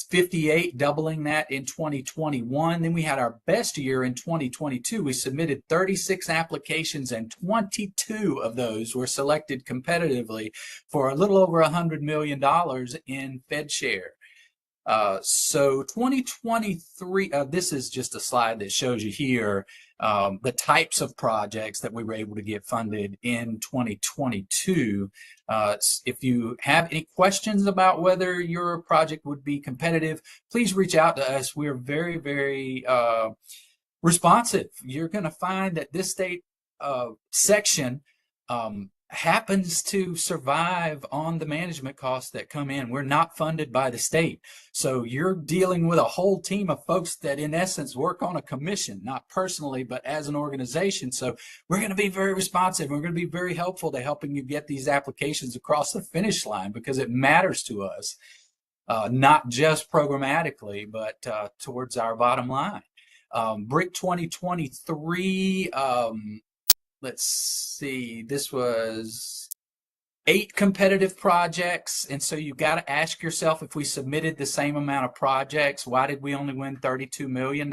58, doubling that in 2021. Then we had our best year in 2022. We submitted 36 applications and 22 of those were selected competitively for a little over $100 million in FedShare. So 2023, this is just a slide that shows you here the types of projects that we were able to get funded in 2022. If you have any questions about whether your project would be competitive, please reach out to us. We're very, very responsive. You're going to find that this state section happens to survive on the management costs that come in. We're not funded by the state. So you're dealing with a whole team of folks that in essence work on a commission, not personally, but as an organization. So we're going to be very responsive. We're going to be very helpful to helping you get these applications across the finish line because it matters to us, not just programmatically, but towards our bottom line. BRIC 2023, let's see, this was 8 competitive projects. And so you got to ask yourself, if we submitted the same amount of projects, why did we only win $32 million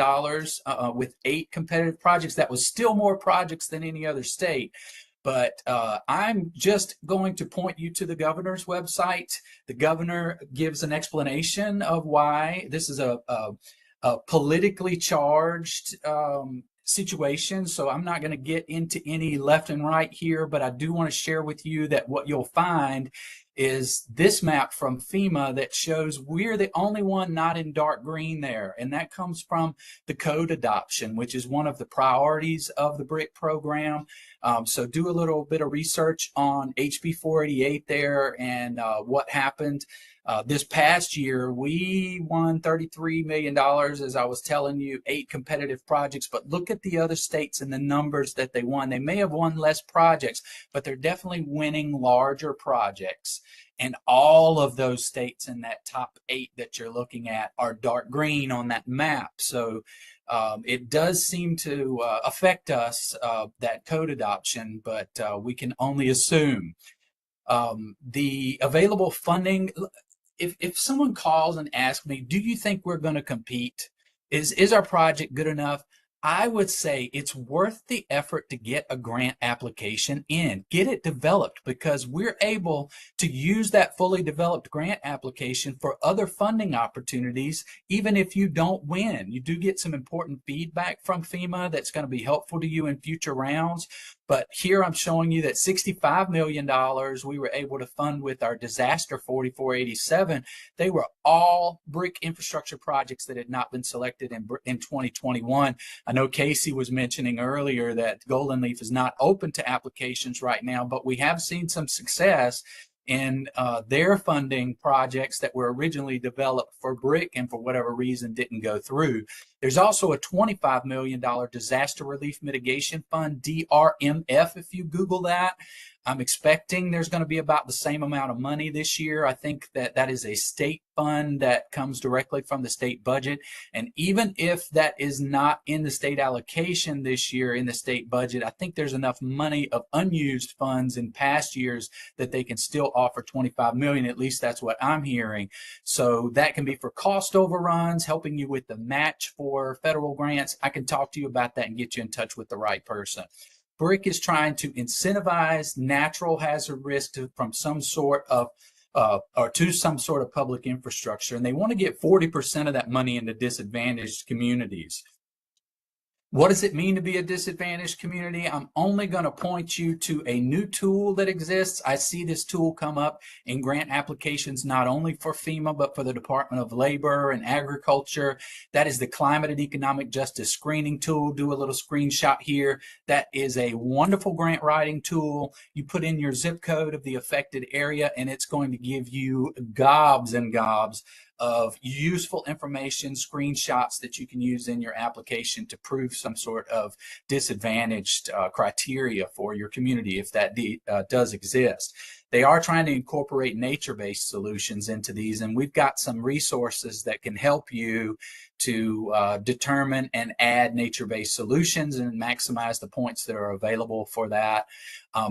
with 8 competitive projects? That was still more projects than any other state. But I'm just going to point you to the governor's website. The governor gives an explanation of why this is a politically charged situation. So I'm not going to get into any left and right here, but I do want to share with you that what you'll find is this map from FEMA that shows we're the only one not in dark green there. And that comes from the code adoption, which is one of the priorities of the BRIC program. So do a little bit of research on HB 488 there and what happened. This past year, we won $33 million, as I was telling you, 8 competitive projects. But look at the other states and the numbers that they won. They may have won less projects, but they're definitely winning larger projects. And all of those states in that top 8 that you're looking at are dark green on that map. So it does seem to affect us, that code adoption, but we can only assume. The available funding, if someone calls and asks me, do you think we're going to compete? Is our project good enough? I would say it's worth the effort to get a grant application in, get it developed, because we're able to use that fully developed grant application for other funding opportunities. Even if you don't win, you do get some important feedback from FEMA that's going to be helpful to you in future rounds. But here I'm showing you that $65 million we were able to fund with our disaster 4487. They were all BRIC infrastructure projects that had not been selected in 2021. I know Casey was mentioning earlier that Golden Leaf is not open to applications right now, but we have seen some success in their funding projects that were originally developed for BRIC and for whatever reason didn't go through. There's also a $25 million Disaster Relief Mitigation Fund, DRMF, if you Google that. I'm expecting there's going to be about the same amount of money this year. I think that that is a state fund that comes directly from the state budget. And even if that is not in the state allocation this year in the state budget, I think there's enough money of unused funds in past years that they can still offer $25 million. At least that's what I'm hearing. So that can be for cost overruns, helping you with the match for federal grants. I can talk to you about that and get you in touch with the right person. BRIC is trying to incentivize natural hazard risk from some sort of or to some sort of public infrastructure, and they want to get 40% of that money into disadvantaged communities. What does it mean to be a disadvantaged community? I'm only going to point you to a new tool that exists. I see this tool come up in grant applications, not only for FEMA, but for the Department of Labor and Agriculture. That is the Climate and Economic Justice Screening Tool. Do a little screenshot here. That is a wonderful grant writing tool. You put in your zip code of the affected area, and it's going to give you gobs and gobs of useful information, screenshots that you can use in your application to prove some sort of disadvantaged criteria for your community, if that does exist. They are trying to incorporate nature-based solutions into these, and we've got some resources that can help you to determine and add nature-based solutions and maximize the points that are available for that.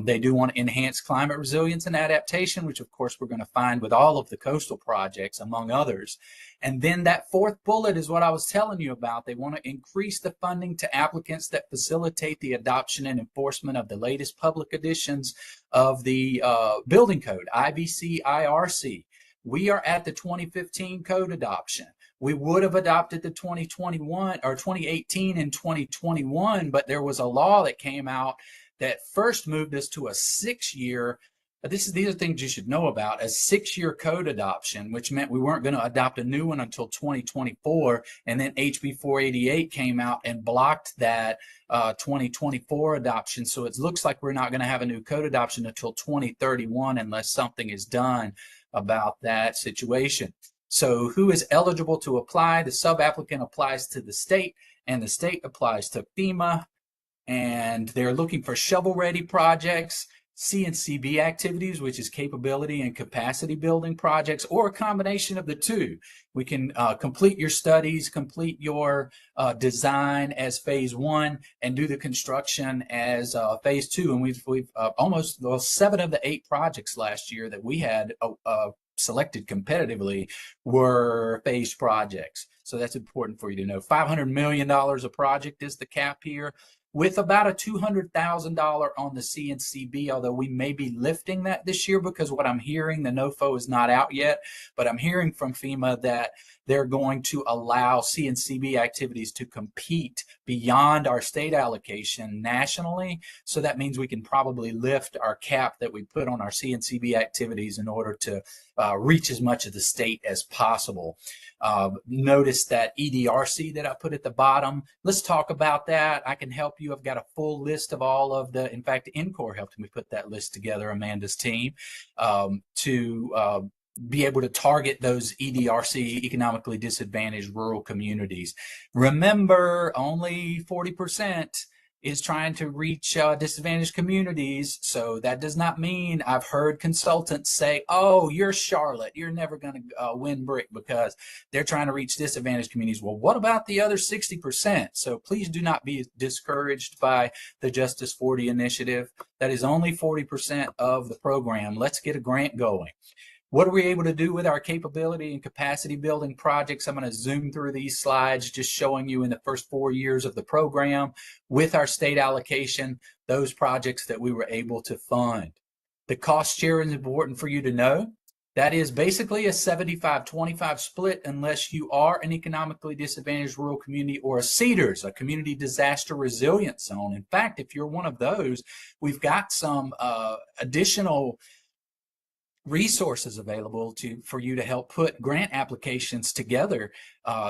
They do want to enhance climate resilience and adaptation, which of course we're going to find with all of the coastal projects, among others. And then that fourth bullet is what I was telling you about. They want to increase the funding to applicants that facilitate the adoption and enforcement of the latest public editions of the building code, IBC, IRC. We are at the 2015 code adoption. We would have adopted the 2021 or 2018 and 2021, but there was a law that came out that first moved us to a 6-year, these are things you should know about, a 6-year code adoption, which meant we weren't going to adopt a new one until 2024. And then HB 488 came out and blocked that 2024 adoption. So it looks like we're not going to have a new code adoption until 2031 unless something is done about that situation. So who is eligible to apply? The sub-applicant applies to the state, and the state applies to FEMA. And they're looking for shovel-ready projects, CNCB activities, which is capability and capacity building projects, or a combination of the two. We can complete your studies, complete your design as phase 1, and do the construction as phase 2. And we've almost 7 of the 8 projects last year that we had selected competitively were phased projects. So that's important for you to know. $500 million a project is the cap here, with about a $200,000 on the CNCB, although we may be lifting that this year because what I'm hearing, the NOFO is not out yet, but I'm hearing from FEMA that they're going to allow CNCB activities to compete beyond our state allocation nationally. So that means we can probably lift our cap that we put on our CNCB activities in order to reach as much of the state as possible. Notice that EDRC that I put at the bottom. Let's talk about that. I can help you. I've got a full list of all of the, in fact, NCORE helped me put that list together, Amanda's team, to be able to target those EDRC, economically disadvantaged rural communities. Remember, only 40% is trying to reach disadvantaged communities. So that does not mean, I've heard consultants say, oh, you're Charlotte, you're never going to win BRIC because they're trying to reach disadvantaged communities. Well, what about the other 60%? So please do not be discouraged by the Justice 40 initiative. That is only 40% of the program. Let's get a grant going. What are we able to do with our capability and capacity building projects? I'm going to zoom through these slides, just showing you in the first 4 years of the program with our state allocation, those projects that we were able to fund. The cost share is important for you to know. That is basically a 75-25 split unless you are an economically disadvantaged rural community or a CDRS, a community disaster resilience zone. In fact, if you're one of those, we've got some additional resources available for you to help put grant applications together.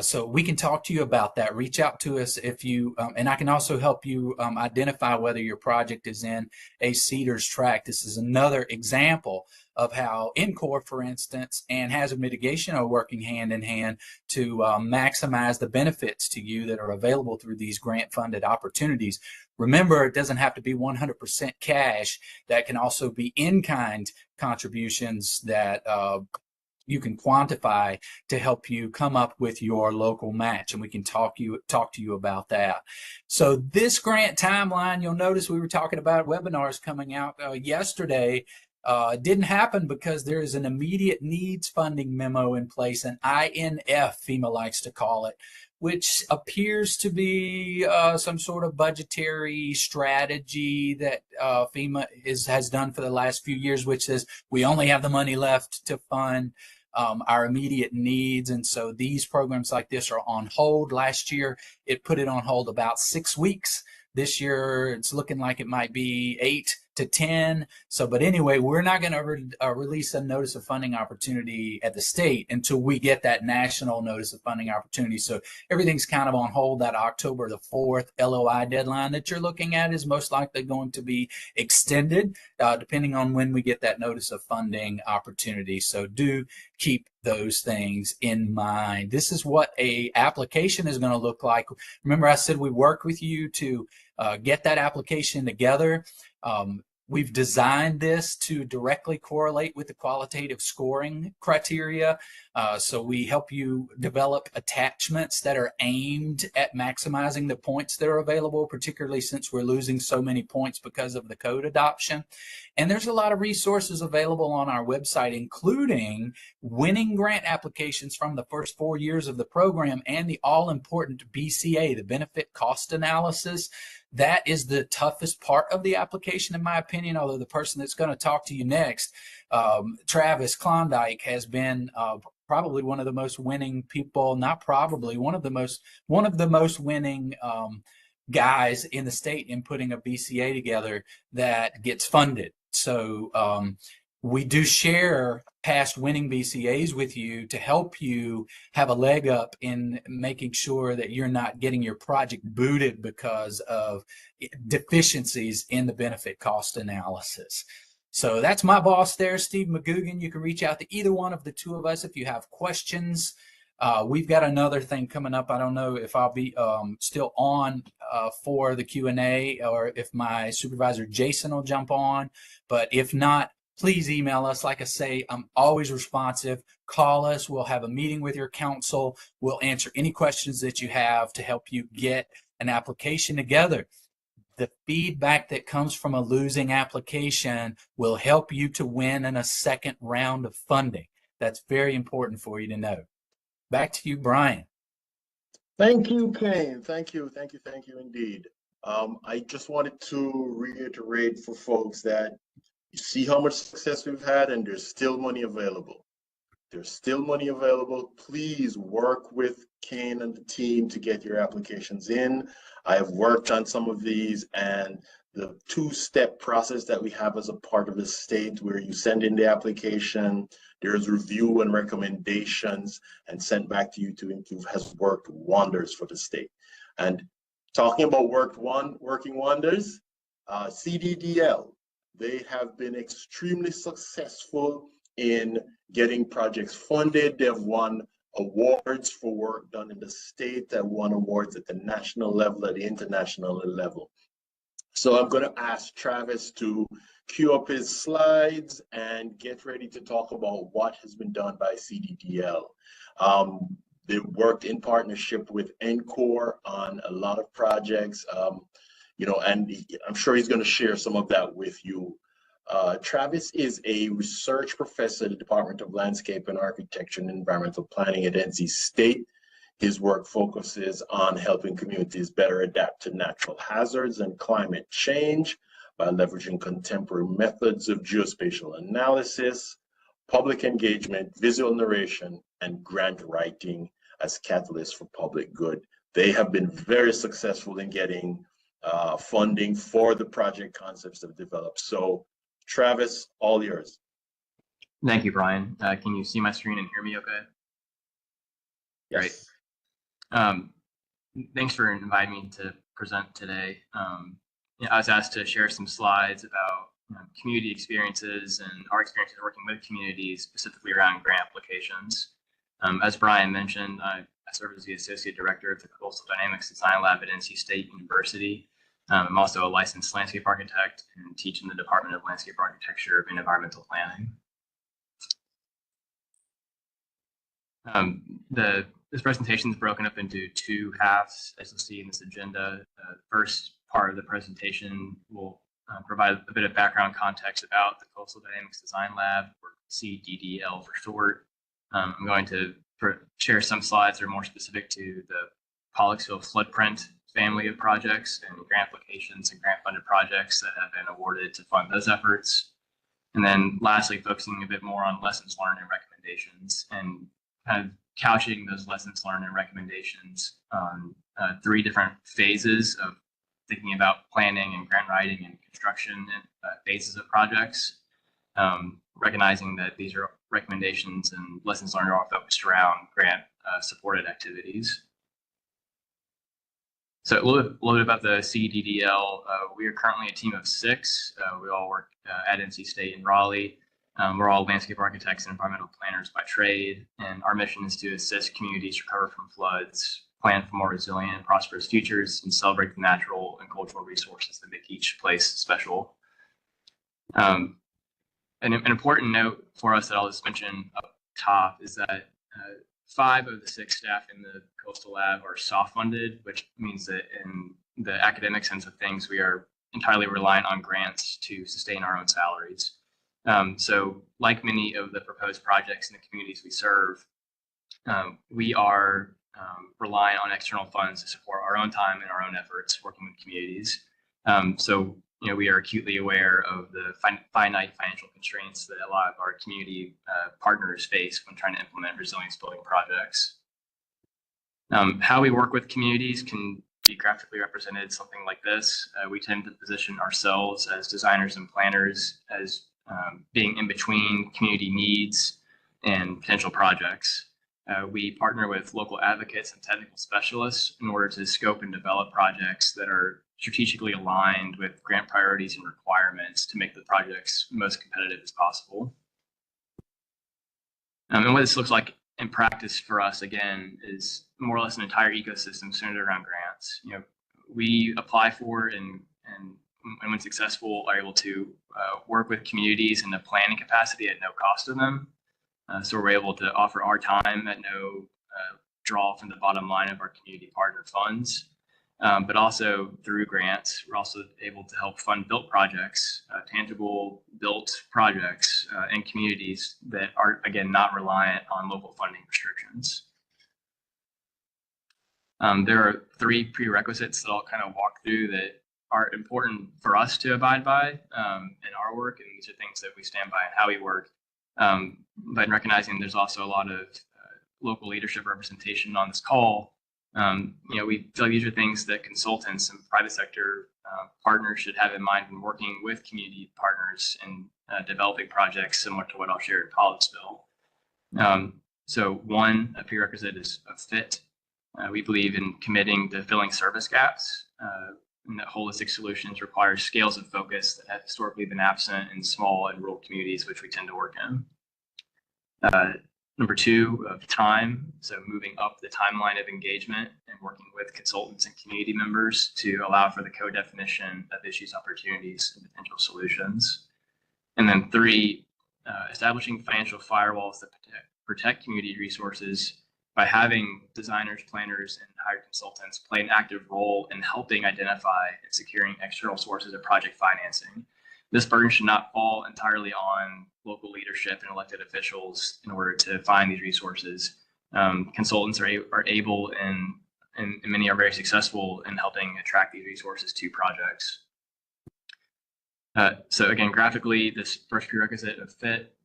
So we can talk to you about that. Reach out to us if you, and I can also help you identify whether your project is in a CDRS track. This is another example of how NCORE, for instance, and hazard mitigation are working hand in hand to maximize the benefits to you that are available through these grant-funded opportunities. Remember, it doesn't have to be 100% cash. That can also be in-kind contributions that you can quantify to help you come up with your local match, and we can talk to you about that. So this grant timeline, you'll notice we were talking about webinars coming out yesterday. It didn't happen because there is an immediate needs funding memo in place, an INF, FEMA likes to call it, which appears to be some sort of budgetary strategy that FEMA has done for the last few years, which says we only have the money left to fund our immediate needs. And so these programs like this are on hold. Last year, it put it on hold about 6 weeks. This year, it's looking like it might be 8 to 10. So, but anyway, we're not going to release a notice of funding opportunity at the state until we get that national notice of funding opportunity. So everything's kind of on hold. That October the 4th LOI deadline that you're looking at is most likely going to be extended, depending on when we get that notice of funding opportunity. So do keep those things in mind. This is what a application is going to look like. Remember, I said we work with you to get that application together. We've designed this to directly correlate with the qualitative scoring criteria. So we help you develop attachments that are aimed at maximizing the points that are available, particularly since we're losing so many points because of the code adoption. And there's a lot of resources available on our website, including winning grant applications from the first 4 years of the program and the all-important BCA, the benefit cost analysis. That is the toughest part of the application, in my opinion, although the person that's going to talk to you next, Travis Klondike, has been probably one of the most winning people, not probably, one of the most winning guys in the state in putting a BCA together that gets funded. So we do share past winning BCAs with you to help you have a leg up in making sure that you're not getting your project booted because of deficiencies in the benefit cost analysis. So that's my boss there, Steve McGugan. You can reach out to either one of the two of us if you have questions. We've got another thing coming up. I don't know if I'll be still on for the Q&A or if my supervisor Jason will jump on, but if not, please email us. Like I say, I'm always responsive. Call us. We'll have a meeting with your council. We'll answer any questions that you have to help you get an application together. The feedback that comes from a losing application will help you to win in a second round of funding. That's very important for you to know. Back to you, Brian. Thank you, Kane. Thank you indeed. I just wanted to reiterate for folks that you see how much success we've had, and there's still money available. There's still money available. Please work with Kane and the team to get your applications in. I have worked on some of these, and the two-step process that we have as a part of the state, where you send in the application, there's review and recommendations and sent back to you to improve, has worked wonders for the state. And talking about working wonders, CDDL, they have been extremely successful in getting projects funded. They've won awards for work done in the state. They've won awards at the national level, at the international level. So I'm going to ask Travis to cue up his slides and get ready to talk about what has been done by CDDL. They worked in partnership with NCORE on a lot of projects, and I'm sure he's going to share some of that with you. Travis is a research professor at the Department of Landscape and Architecture and Environmental Planning at NC State. His work focuses on helping communities better adapt to natural hazards and climate change by leveraging contemporary methods of geospatial analysis, public engagement, visual narration, and grant writing as catalysts for public good. They have been very successful in getting funding for the project concepts they've developed. So Travis, all yours. Thank you, Brian. Can you see my screen and hear me okay? Yes. Great. Thanks for inviting me to present today. I was asked to share some slides about community experiences and our experiences working with communities, specifically around grant applications. As Brian mentioned, I serve as the Associate Director of the Coastal Dynamics Design Lab at NC State University. I'm also a licensed landscape architect and teach in the Department of Landscape Architecture and Environmental Planning. This presentation is broken up into two halves, as you'll see in this agenda. The first part of the presentation will provide a bit of background context about the Coastal Dynamics Design Lab, or CDDL for short. I'm going to share some slides that are more specific to the Pollexville Floodprint family of projects and grant applications and grant funded projects that have been awarded to fund those efforts. And then lastly, focusing a bit more on lessons learned and recommendations recommendations and kind of couching those lessons learned and recommendations on 3 different phases of thinking about planning and grant writing and construction and phases of projects, recognizing that these are recommendations and lessons learned are all focused around grant supported activities. So a little bit about the CDDL. We are currently a team of 6. We all work at NC State in Raleigh. We're all landscape architects and environmental planners by trade, and our mission is to assist communities recover from floods, plan for more resilient and prosperous futures, and celebrate the natural and cultural resources that make each place special. An important note for us that I'll just mention up top is that 5 of the 6 staff in the Coastal Lab are soft funded, which means that in the academic sense of things, we are entirely reliant on grants to sustain our own salaries. So like many of the proposed projects in the communities we serve, we are reliant on external funds to support our own time and our own efforts working with communities. So, we are acutely aware of the finite financial constraints that a lot of our community partners face when trying to implement resilience building projects. How we work with communities can be graphically represented something like this. We tend to position ourselves as designers and planners as being in between community needs and potential projects. We partner with local advocates and technical specialists in order to scope and develop projects that are strategically aligned with grant priorities and requirements to make the projects most competitive as possible. And what this looks like in practice for us, again, is more or less an entire ecosystem centered around grants. We apply for and when successful, are able to work with communities in a planning capacity at no cost to them. So we're able to offer our time at no draw from the bottom line of our community partner funds. But also through grants, we're also able to help fund built projects, tangible built projects in communities that are, again, not reliant on local funding restrictions. There are 3 prerequisites that I'll kind of walk through that are important for us to abide by in our work, and these are things that we stand by and how we work. But in recognizing there's also a lot of local leadership representation on this call, we feel like these are things that consultants and private sector partners should have in mind when working with community partners and developing projects similar to what I'll share in Collegeville. So 1, a prerequisite is a fit. We believe in committing to filling service gaps, and that holistic solutions require scales of focus that have historically been absent in small and rural communities, which we tend to work in. Number 2, of time. So moving up the timeline of engagement and working with consultants and community members to allow for the co-definition of issues, opportunities, and potential solutions. And then 3, establishing financial firewalls that protect community resources by having designers, planners, and hired consultants play an active role in helping identify and securing external sources of project financing. This burden should not fall entirely on local leadership and elected officials in order to find these resources. Consultants are able and many are very successful in helping attract these resources to projects. So again, graphically, this first prerequisite of fit,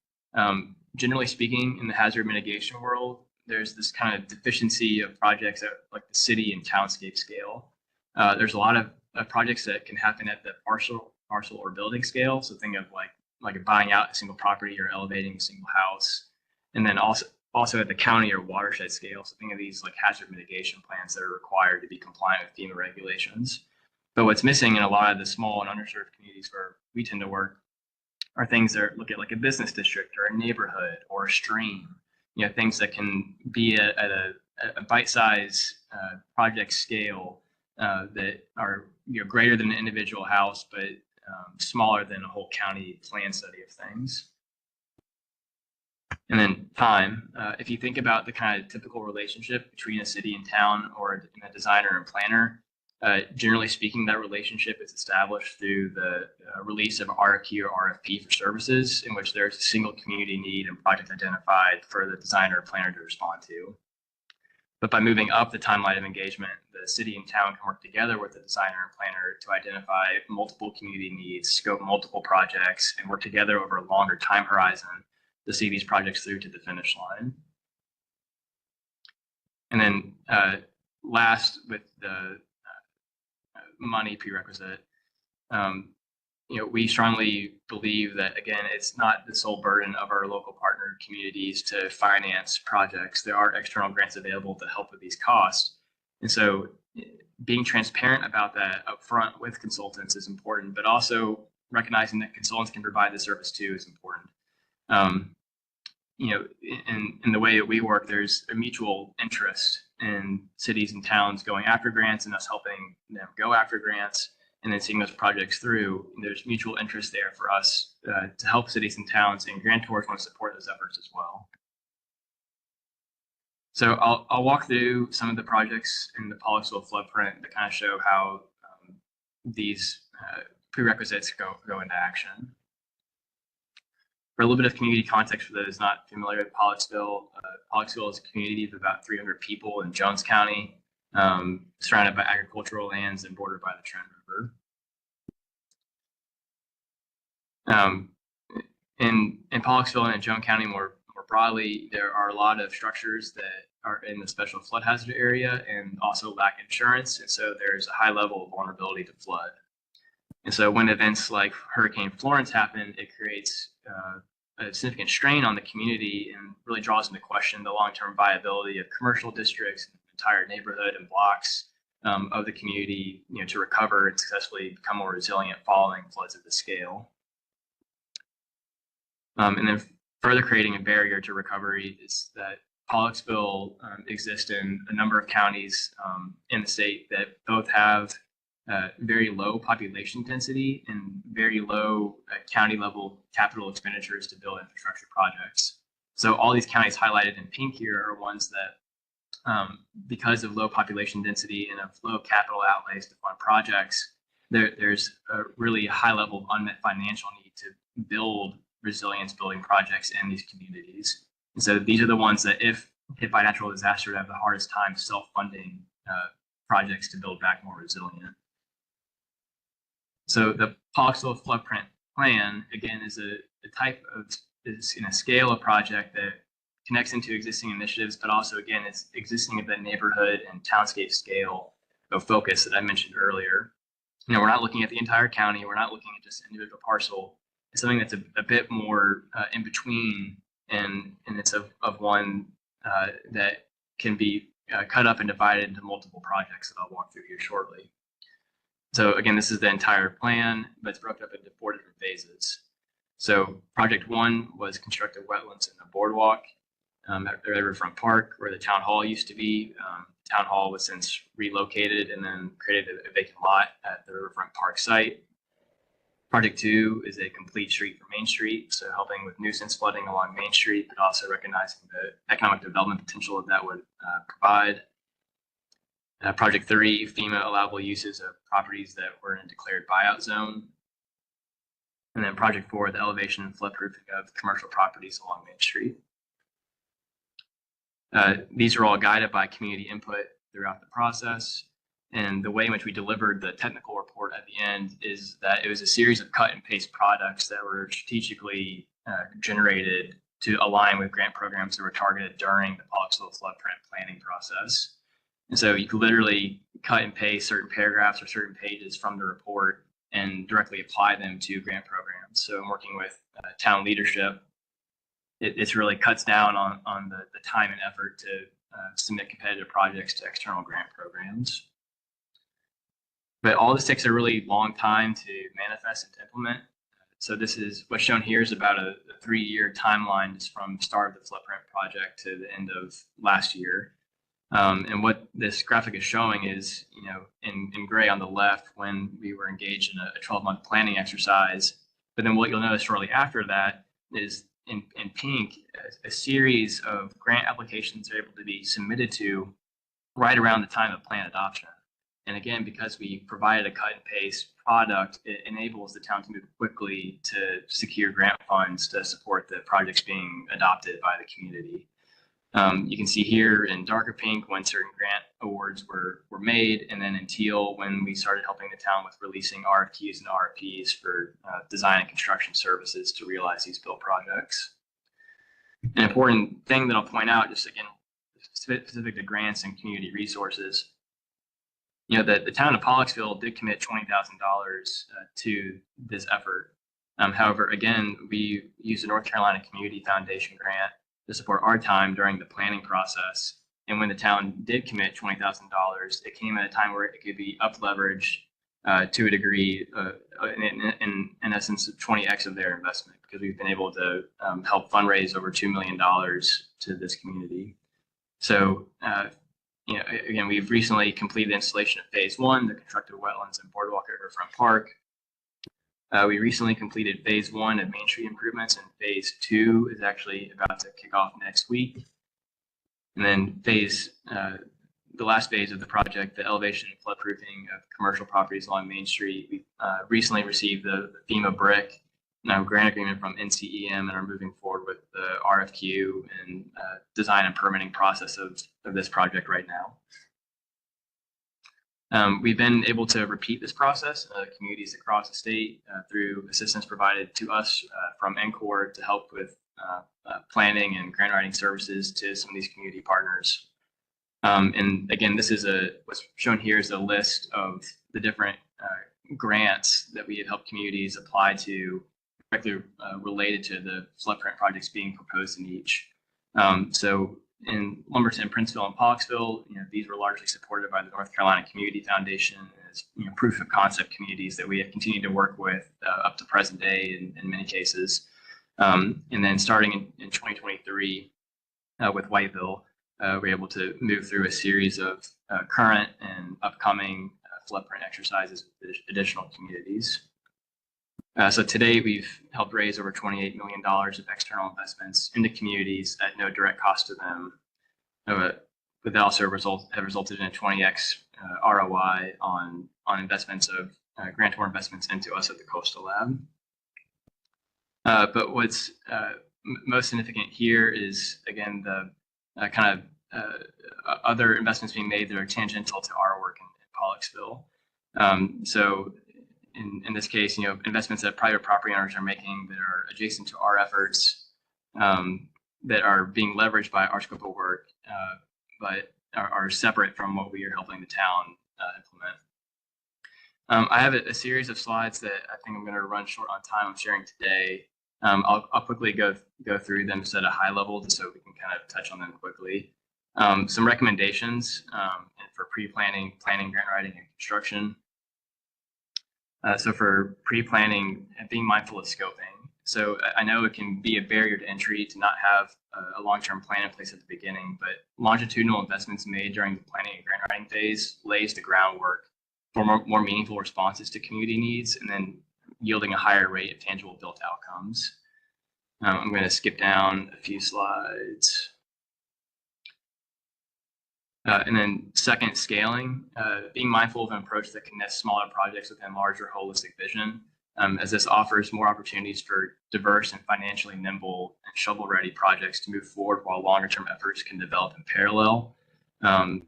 generally speaking, in the hazard mitigation world, there's this kind of deficiency of projects at like the city and townscape scale. There's a lot of projects that can happen at the parcel or building scale. So think of like buying out a single property or elevating a single house. And then also at the county or watershed scale. So think of these like hazard mitigation plans that are required to be compliant with FEMA regulations. But what's missing in a lot of the small and underserved communities where we tend to work are things that look at like a business district or a neighborhood or a stream. Things that can be at a bite-sized project scale that are greater than an individual house, but smaller than a whole county plan study of things. And then time. If you think about the kind of typical relationship between a city and town or a designer and planner, generally speaking, that relationship is established through the release of RFQ or RFP for services in which there's a single community need and project identified for the designer or planner to respond to. But by moving up the timeline of engagement, the city and town can work together with the designer and planner to identify multiple community needs, scope multiple projects, and work together over a longer time horizon to see these projects through to the finish line. And then last, with the money prerequisite, we strongly believe that, again, it's not the sole burden of our local partner communities to finance projects. There are external grants available to help with these costs. And so being transparent about that upfront with consultants is important, but also recognizing that consultants can provide the service too is important. In the way that we work, there's a mutual interest in cities and towns going after grants and us helping them go after grants and then seeing those projects through. And there's mutual interest there for us to help cities and towns, and grantors want to support those efforts as well. So I'll walk through some of the projects in the Pollocksville floodprint that kind of show how these prerequisites go into action. For a little bit of community context for those not familiar with Pollocksville, Pollocksville is a community of about 300 people in Jones County, surrounded by agricultural lands and bordered by the Trent River. In Pollocksville and in Jones County more broadly, there are a lot of structures that are in the special flood hazard area and also lack insurance, and so there's a high level of vulnerability to flood. And so when events like Hurricane Florence happen, it creates a significant strain on the community and really draws into question the long-term viability of commercial districts, entire neighborhood and blocks of the community, to recover and successfully become more resilient following floods of this scale. And then further creating a barrier to recovery is that Pollocksville exists in a number of counties in the state that both have very low population density and very low county level capital expenditures to build infrastructure projects. So all these counties highlighted in pink here are ones that, because of low population density and of low capital outlays to fund projects, there's a really high level of unmet financial need to build resilience building projects in these communities. And so these are the ones that, if hit by natural disaster, have the hardest time self-funding projects to build back more resilient. So the Pollocksville Floodprint Plan, again, is is in a scale of project that connects into existing initiatives, but also, again, it's existing at the neighborhood and townscape scale of focus that I mentioned earlier. We're not looking at the entire county. We're not looking at just an individual parcel. It's something that's a bit more in between, and it's of one that can be cut up and divided into multiple projects that I'll walk through here shortly. So again, this is the entire plan, but it's broken up into 4 different phases. So project 1 was constructed wetlands in the boardwalk at the Riverfront Park, where the town hall used to be. Town hall was since relocated and then created a vacant lot at the Riverfront Park site. Project 2 is a complete street for Main Street, so helping with nuisance flooding along Main Street, but also recognizing the economic development potential that would provide. Project 3, FEMA allowable uses of properties that were in a declared buyout zone. And then Project 4, the elevation and floodproofing of commercial properties along Main Street. These are all guided by community input throughout the process. And the way in which we delivered the technical report at the end is that it was a series of cut and paste products that were strategically generated to align with grant programs that were targeted during the Pollocksville floodprint planning process. And so you could literally cut and paste certain paragraphs or certain pages from the report and directly apply them to grant programs. So I'm working with town leadership. It really cuts down on the time and effort to submit competitive projects to external grant programs. But all this takes a really long time to manifest and to implement. So this is what's shown here is about a 3-year timeline just from the start of the floodprint project to the end of last year. And what this graphic is showing is, in gray on the left, when we were engaged in a 12-month planning exercise. But then what you'll notice shortly after that is in pink, a series of grant applications are able to be submitted to right around the time of plan adoption. And again, because we provided a cut and paste product, it enables the town to move quickly to secure grant funds to support the projects being adopted by the community. You can see here in darker pink when certain grant awards were made, and then in teal when we started helping the town with releasing RFQs and RFPs for design and construction services to realize these build projects. An important thing that I'll point out, just again, specific to grants and community resources, the town of Pollocksville did commit $20,000 to this effort. However, again, we used the North Carolina Community Foundation grant to support our time during the planning process. And when the town did commit $20,000, it came at a time where it could be up leveraged to a degree, in essence, 20x of their investment, because we've been able to help fundraise over $2 million to this community. So, again, we've recently completed the installation of phase 1, the constructed wetlands and boardwalk at Riverfront Park. We recently completed phase 1 of Main Street improvements, and phase 2 is actually about to kick off next week. And then the last phase of the project, the elevation and floodproofing of commercial properties along Main Street, we recently received the FEMA BRIC grant agreement from NCEM and are moving forward with the RFQ and design and permitting process of this project right now. We've been able to repeat this process communities across the state through assistance provided to us from NCORE to help with planning and grant writing services to some of these community partners. And again, this is what's shown here is a list of the different grants that we have helped communities apply to directly related to the floodplain projects being proposed in each. So in Lumberton, Princeville, and Pollocksville, these were largely supported by the North Carolina Community Foundation as proof of concept communities that we have continued to work with up to present day in many cases. And then starting in 2023 with Whiteville, we're able to move through a series of current and upcoming floodplain exercises with additional communities. So today we've helped raise over $28 million of external investments into communities at no direct cost to them. But that also have resulted in a 20x ROI on investments of grantor investments into us at the Coastal Lab. But what's most significant here is, again, the kind of other investments being made that are tangential to our work in Pollocksville. So in this case, investments that private property owners are making that are adjacent to our efforts, that are being leveraged by our scope of work, but are separate from what we are helping the town implement. I have a series of slides that I think I'm going to run short on time on sharing today. I'll quickly go through them just at a high level, just so we can kind of touch on them quickly. Some recommendations for pre-planning, planning, grant writing, and construction. So for pre-planning, being mindful of scoping. So I know it can be a barrier to entry to not have a long-term plan in place at the beginning, but longitudinal investments made during the planning and grant writing phase lays the groundwork for more meaningful responses to community needs, and then yielding a higher rate of tangible built outcomes. I'm going to skip down a few slides. And then second, scaling, being mindful of an approach that can nest smaller projects within larger holistic vision, as this offers more opportunities for diverse and financially nimble and shovel-ready projects to move forward while longer-term efforts can develop in parallel. And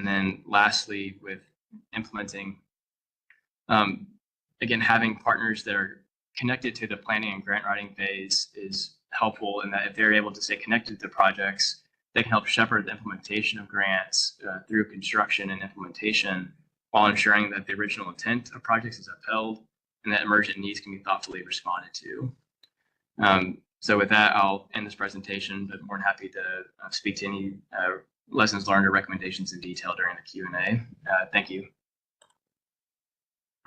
then lastly, with implementing, again, having partners that are connected to the planning and grant writing phase is helpful in that if they're able to stay connected to projects, they can help shepherd the implementation of grants through construction and implementation while ensuring that the original intent of projects is upheld and that emergent needs can be thoughtfully responded to. So with that, I'll end this presentation, but more than happy to speak to any lessons learned or recommendations in detail during the Q&A. Thank you.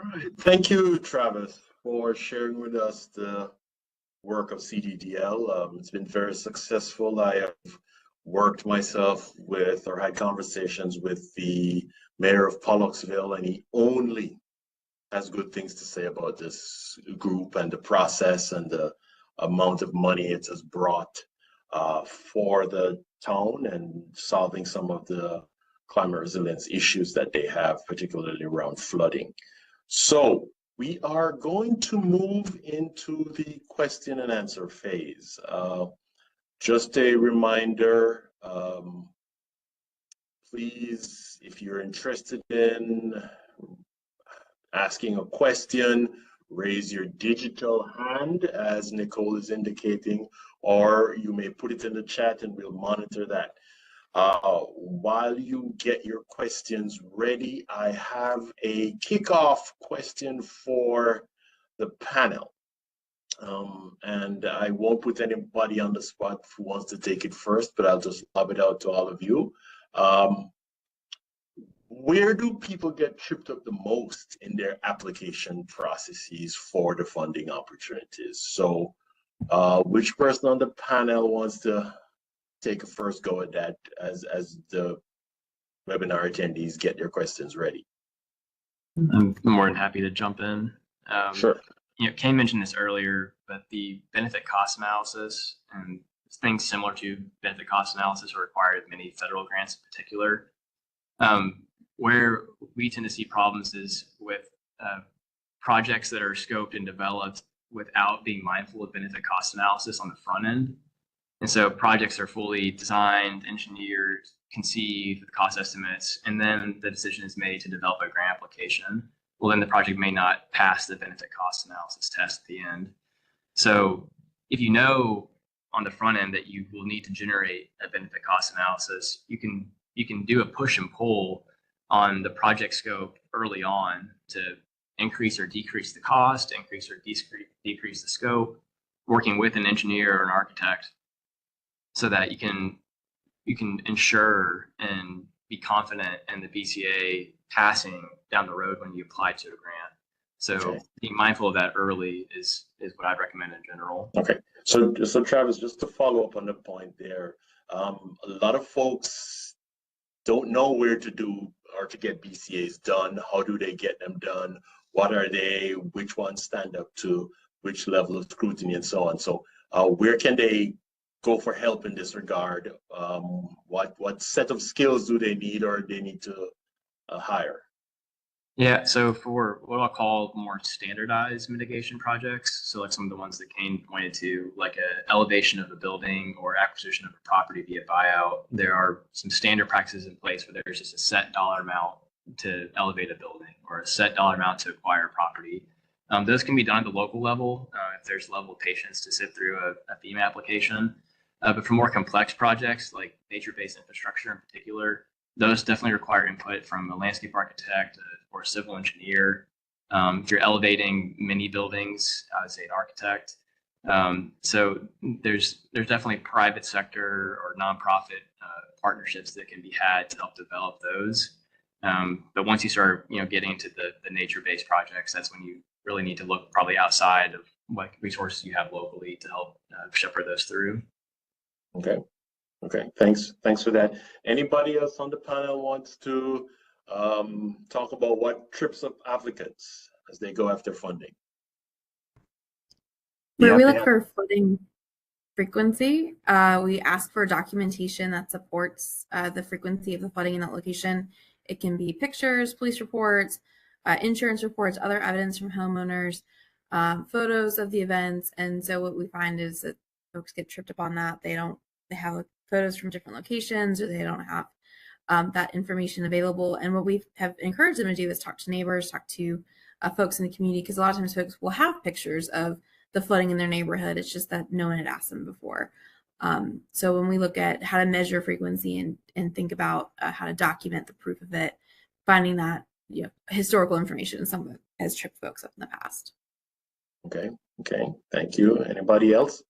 All right. Thank you, Travis, for sharing with us the work of CDDL. It's been very successful. I have worked myself with or had conversations with the mayor of Pollocksville, and he only has good things to say about this group and the process and the amount of money it has brought for the town and solving some of the climate resilience issues that they have, particularly around flooding. So we are going to move into the question and answer phase. Just a reminder, please, if you're interested in asking a question, raise your digital hand, as Nicole is indicating, or you may put it in the chat and we'll monitor that. While you get your questions ready, I have a kickoff question for the panel. And I won't put anybody on the spot who wants to take it first, but I'll just lob it out to all of you. Where do people get tripped up the most in their application processes for the funding opportunities? So which person on the panel wants to take a first go at that as the webinar attendees get their questions ready? I'm more than happy to jump in. Sure. You know, Kane mentioned this earlier, but the benefit cost analysis and things similar to benefit cost analysis are required in many federal grants in particular. Where we tend to see problems is with projects that are scoped and developed without being mindful of benefit cost analysis on the front end. And so projects are fully designed, engineered, conceived with cost estimates, and then the decision is made to develop a grant application. Well, then the project may not pass the benefit cost analysis test at the end. So if you know on the front end that you will need to generate a benefit cost analysis, you can do a push and pull on the project scope early on to increase or decrease the cost, increase or decrease the scope, working with an engineer or an architect, so that you can ensure and be confident in the BCA passing down the road when you apply to a grant. So Okay. being mindful of that early is what I'd recommend in general. Okay, so Travis, just to follow up on the point there, a lot of folks don't know where to do or to get BCAs done. How do they get them done? What are they? Which ones stand up to which level of scrutiny and so on? So where can they go for help in this regard? What set of skills do they need or they need to hire? Yeah, so for what I'll call more standardized mitigation projects, so like some of the ones that Kane pointed to, like a elevation of a building or acquisition of a property via buyout, there are some standard practices in place where there's just a set dollar amount to elevate a building or a set dollar amount to acquire a property. Those can be done at the local level if there's level of patience to sit through a FEMA application. But for more complex projects like nature-based infrastructure in particular, those definitely require input from a landscape architect or a civil engineer. If you're elevating mini buildings, I would say an architect. So there's definitely private sector or nonprofit partnerships that can be had to help develop those. But once you start, getting into the nature-based projects, that's when you really need to look probably outside of what resources you have locally to help shepherd those through. Okay, thanks for that. Anybody else on the panel wants to talk about what trips up applicants as they go after funding? Where we look for flooding frequency, we ask for documentation that supports the frequency of the flooding in that location. It can be pictures, police reports, insurance reports, other evidence from homeowners, photos of the events. And so what we find is that folks get tripped up on that. They have photos from different locations, or they don't have that information available. And what we have encouraged them to do is talk to neighbors, talk to folks in the community, because a lot of times folks will have pictures of the flooding in their neighborhood. It's just that no one had asked them before. So when we look at how to measure frequency and think about how to document the proof of it, finding that historical information is something that has tripped folks up in the past. Okay, thank you. Anybody else?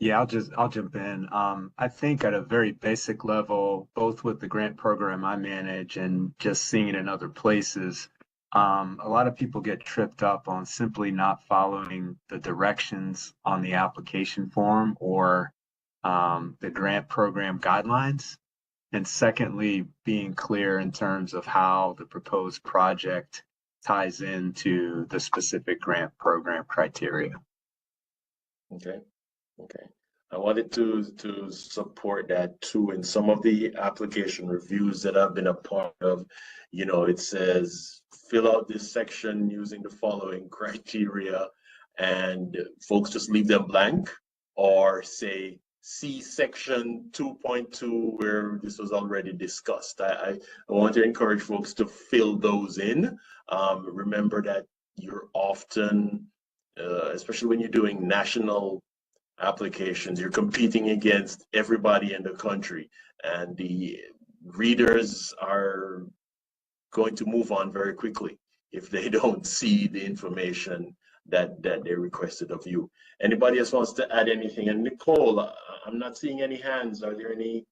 Yeah, I'll jump in. I think at a very basic level, both with the grant program I manage and just seeing it in other places, a lot of people get tripped up on simply not following the directions on the application form or the grant program guidelines. And secondly, being clear in terms of how the proposed project ties into the specific grant program criteria. Okay. I wanted to support that too. In some of the application reviews that I've been a part of, it says fill out this section using the following criteria, and folks just leave them blank or say see section 2.2 where this was already discussed. I want to encourage folks to fill those in. Remember that you're often, especially when you're doing national applications, you're competing against everybody in the country, and the readers are going to move on very quickly if they don't see the information that they requested of you. Anybody else wants to add anything? And Nicole, I'm not seeing any hands. Are there any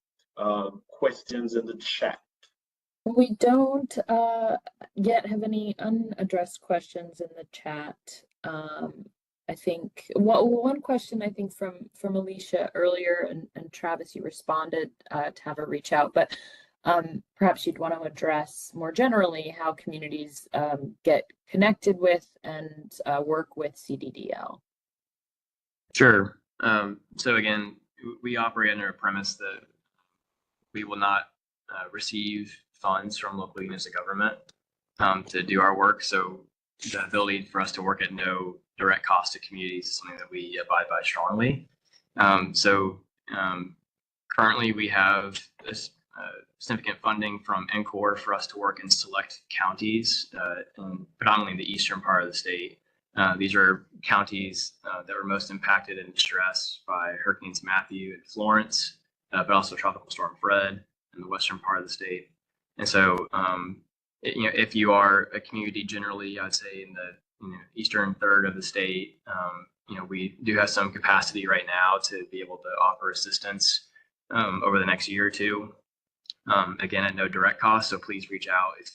questions in the chat? We don't yet have any unaddressed questions in the chat. I think one question I think from Alicia earlier, and Travis, you responded to have her reach out, but perhaps you'd want to address more generally how communities get connected with and work with CDDL. Sure. So again, we operate under a premise that we will not receive funds from local units of government to do our work. So the ability for us to work at no direct cost to communities is something that we abide by strongly. Currently we have this significant funding from NCORE for us to work in select counties, predominantly in the eastern part of the state. These are counties that were most impacted and distressed by Hurricanes Matthew and Florence, but also Tropical Storm Fred in the western part of the state. And so, if you are a community generally, I'd say in the eastern third of the state, we do have some capacity right now to be able to offer assistance over the next year or two. Again, at no direct cost, so please reach out if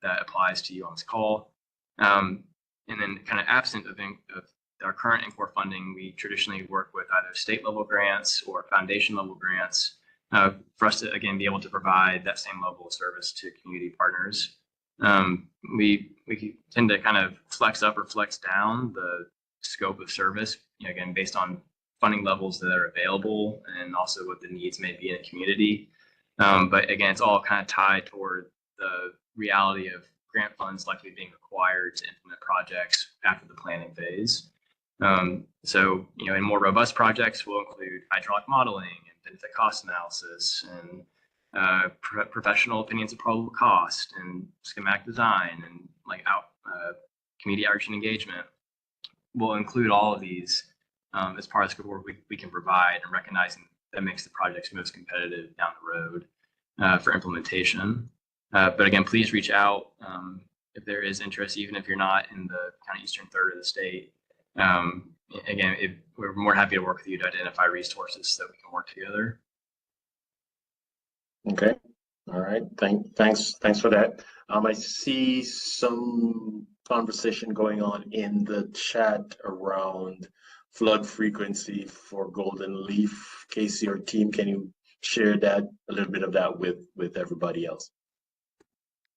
that applies to you on this call. And then kind of absent of our current NCORE funding, we traditionally work with either state level grants or foundation level grants for us to, again, be able to provide that same level of service to community partners. We tend to kind of flex up or flex down the scope of service, again, based on funding levels that are available and also what the needs may be in a community. But again, it's all kind of tied toward the reality of grant funds likely being required to implement projects after the planning phase. So, in more robust projects, we'll include hydraulic modeling and benefit cost analysis and professional opinions of probable cost and schematic design and community outreach and engagement. We'll include all of these as part of the scope of work we can provide, and recognizing that makes the projects most competitive down the road for implementation. But again, please reach out if there is interest, even if you're not in the kind of eastern third of the state. Again, we're more happy to work with you to identify resources so that we can work together. Okay. All right. Thanks for that. I see some conversation going on in the chat around flood frequency for Golden Leaf. Casey or team, can you share that, a little bit of that with everybody else?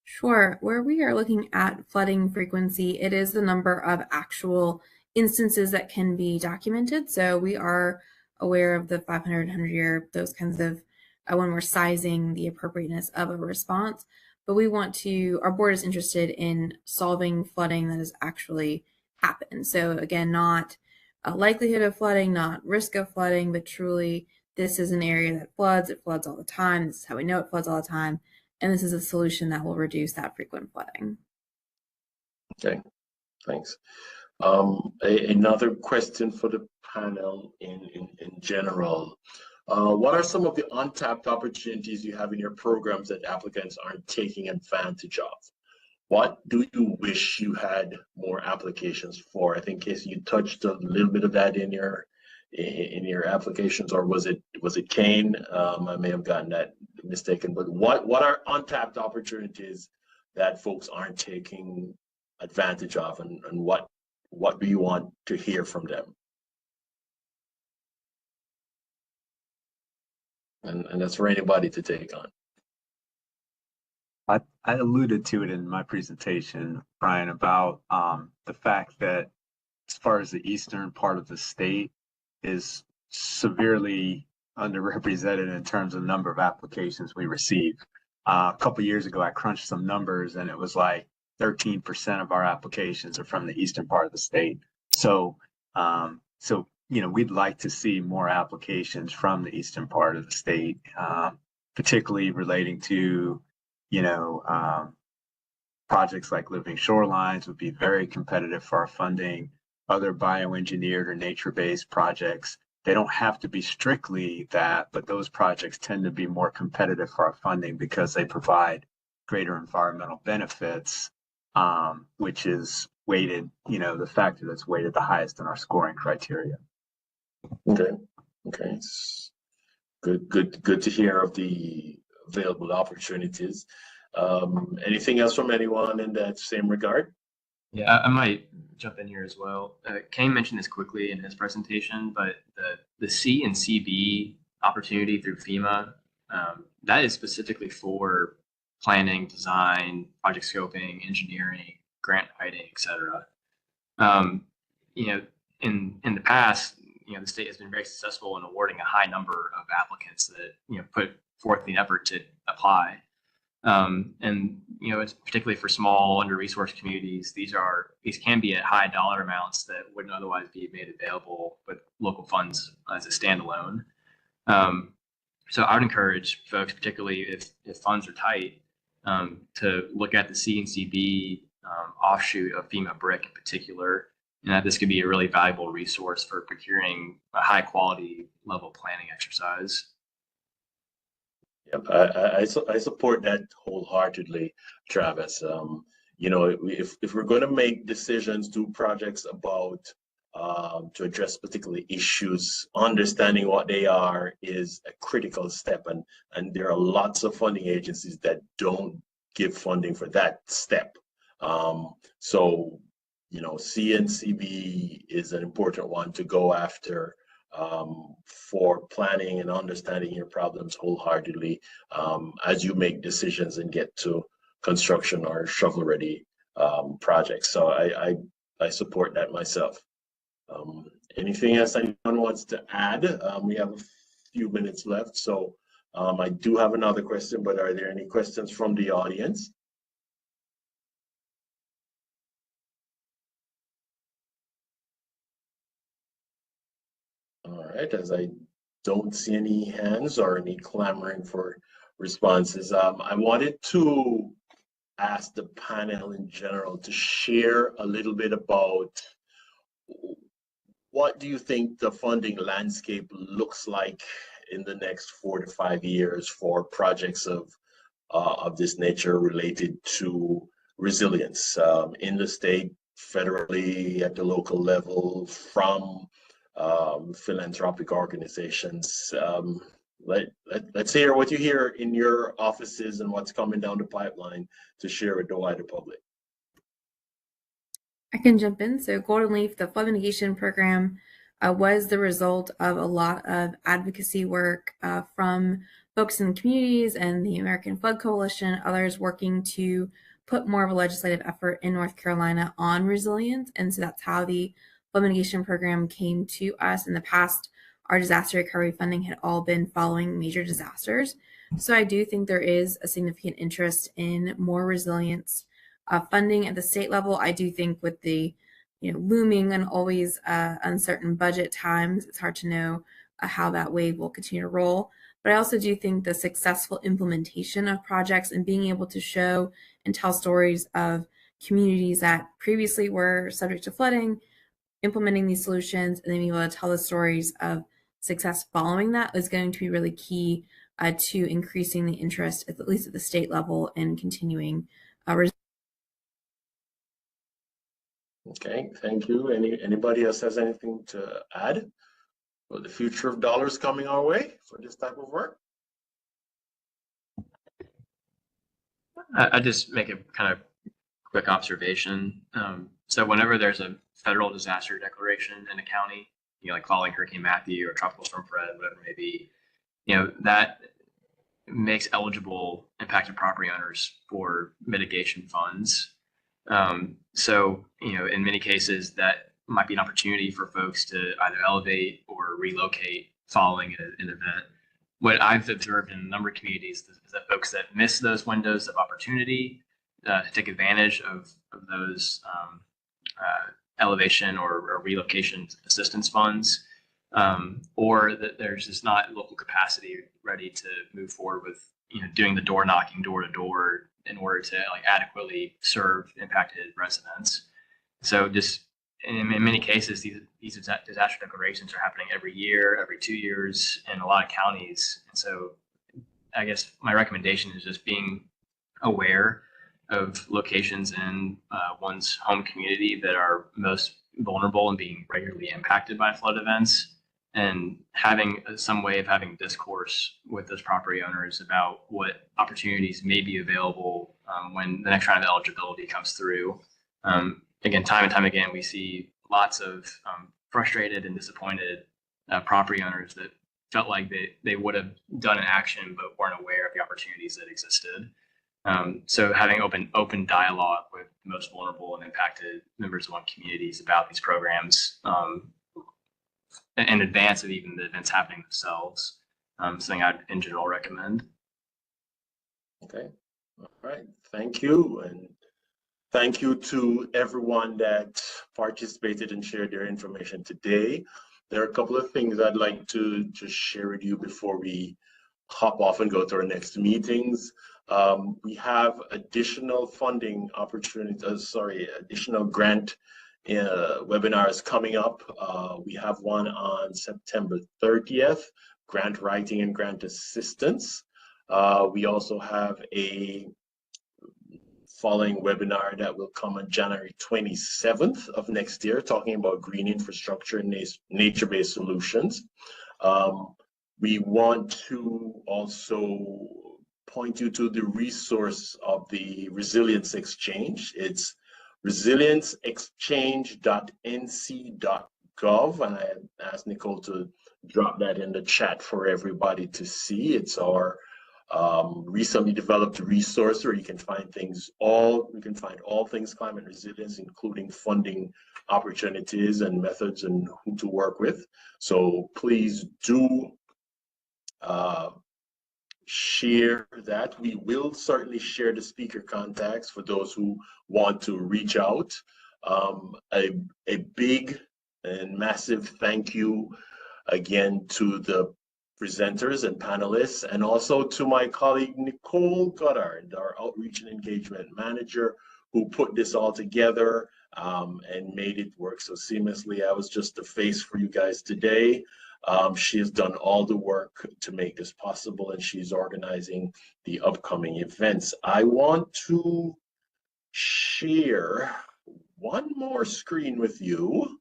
Sure. Where we are looking at flooding frequency, it is the number of actual instances that can be documented. So we are aware of the 500, 100-year, those kinds of, when we're sizing the appropriateness of a response. But we want to, our board is interested in solving flooding that has actually happened. So again, not a likelihood of flooding, not risk of flooding, but truly this is an area that floods. It floods all the time. This is how we know it floods all the time. And this is a solution that will reduce that frequent flooding. Okay, thanks. Another question for the panel in general. What are some of the untapped opportunities you have in your programs that applicants aren't taking advantage of? What do you wish you had more applications for? I think, Casey, you touched a little bit of that in your applications, or was it Kane? I may have gotten that mistaken, but what are untapped opportunities that folks aren't taking advantage of, and what do you want to hear from them? And that's for anybody to take on. I alluded to it in my presentation, Brian, about the fact that as far as the eastern part of the state is severely underrepresented in terms of number of applications we receive. A couple of years ago, I crunched some numbers, and it was like 13% of our applications are from the eastern part of the state. So we'd like to see more applications from the eastern part of the state, particularly relating to, projects like living shorelines would be very competitive for our funding. Other bioengineered or nature-based projects, they don't have to be strictly that, but those projects tend to be more competitive for our funding because they provide greater environmental benefits, which is weighted, the factor that's weighted the highest in our scoring criteria. Okay. It's good to hear of the available opportunities. Anything else from anyone in that same regard? Yeah, I might jump in here as well. Kane mentioned this quickly in his presentation, but the C and CB opportunity through FEMA, that is specifically for planning, design, project scoping, engineering, grant writing, et cetera. In the past, the state has been very successful in awarding a high number of applicants that put forth the effort to apply. It's particularly for small, under-resourced communities. These can be at high dollar amounts that wouldn't otherwise be made available with local funds as a standalone. So I would encourage folks, particularly if funds are tight, to look at the C and CB offshoot of FEMA BRIC in particular, and that this could be a really valuable resource for procuring a high-quality level planning exercise. Yep, I support that wholeheartedly, Travis. If we're going to make decisions, do projects about to address particular issues, understanding what they are is a critical step, and there are lots of funding agencies that don't give funding for that step. So C and CB is an important one to go after for planning and understanding your problems wholeheartedly as you make decisions and get to construction or shovel-ready projects. So I support that myself. Anything else anyone wants to add? We have a few minutes left, so I do have another question, but are there any questions from the audience? All right, as I don't see any hands or any clamoring for responses, I wanted to ask the panel in general to share a little bit about what do you think the funding landscape looks like in the next 4 to 5 years for projects of this nature related to resilience in the state, federally, at the local level, from philanthropic organizations. Let's hear what you hear in your offices and what's coming down the pipeline to share with the wider public. I can jump in. So Golden Leaf, the flood mitigation program, was the result of a lot of advocacy work from folks in the communities and the American Flood Coalition, others working to put more of a legislative effort in North Carolina on resilience. And so that's how the flood mitigation program came to us. In the past, our disaster recovery funding had all been following major disasters. So I do think there is a significant interest in more resilience funding at the state level. I do think with the looming and always uncertain budget times, it's hard to know how that wave will continue to roll. But I also do think the successful implementation of projects and being able to show and tell stories of communities that previously were subject to flooding, implementing these solutions, and then being able to tell the stories of success following that is going to be really key to increasing the interest, at least at the state level, in continuing. Okay, thank you. Anybody else has anything to add for the future of dollars coming our way for this type of work? I just make a kind of quick observation. So whenever there's a federal disaster declaration in a county, like following Hurricane Matthew or Tropical Storm Fred, whatever it may be, that makes eligible impacted property owners for mitigation funds. So, in many cases, that might be an opportunity for folks to either elevate or relocate following an event. What I've observed in a number of communities is that folks that miss those windows of opportunity to take advantage of those elevation or relocation assistance funds or that there's just not local capacity ready to move forward with, doing the door knocking door to door in order to like adequately serve impacted residents. So just in many cases, these disaster declarations are happening every year, every 2 years in a lot of counties. And so I guess my recommendation is just being aware of locations in one's home community that are most vulnerable and being regularly impacted by flood events, and having some way of having discourse with those property owners about what opportunities may be available when the next round of eligibility comes through. Again, time and time again, we see lots of frustrated and disappointed property owners that felt like they would have done an action but weren't aware of the opportunities that existed. So having open dialogue with the most vulnerable and impacted members of one communities about these programs in advance of even the events happening themselves, something I'd in general recommend. Okay, all right, thank you. And thank you to everyone that participated and shared their information today. There are a couple of things I'd like to just share with you before we hop off and go to our next meetings. We have additional funding opportunities, additional grant webinars coming up. We have one on September 30th, grant writing and grant assistance. We also have a following webinar that will come on January 27th of next year, talking about green infrastructure and nature-based solutions. We want to also point you to the resource of the Resilience Exchange. It's resilienceexchange.nc.gov, and I asked Nicole to drop that in the chat for everybody to see. It's our recently developed resource where you can find all things climate resilience, including funding opportunities and methods and who to work with. So please do share that. We will certainly share the speaker contacts for those who want to reach out. A big and massive thank you again to the presenters and panelists, and also to my colleague Nicole Goddard, our Outreach and Engagement Manager, who put this all together and made it work so seamlessly. I was just the face for you guys today. She has done all the work to make this possible, and she's organizing the upcoming events. I want to share one more screen with you,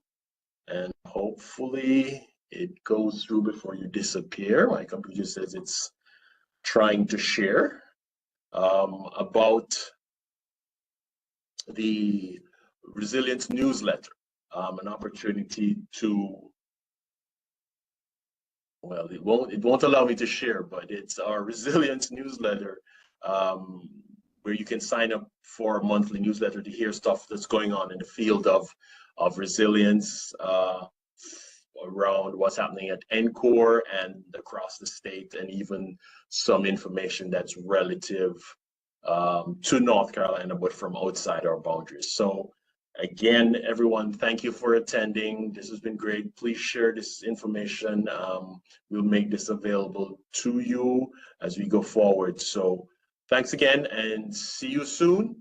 and hopefully it goes through before you disappear. My computer says it's trying to share about the Resilience newsletter, an opportunity to, well, it won't allow me to share, but it's our Resilience newsletter where you can sign up for a monthly newsletter to hear stuff that's going on in the field of resilience, around what's happening at NCORE and across the state, and even some information that's relative to North Carolina, but from outside our boundaries. So again, everyone, thank you for attending. This has been great. Please share this information. We'll make this available to you as we go forward. So thanks again, and see you soon.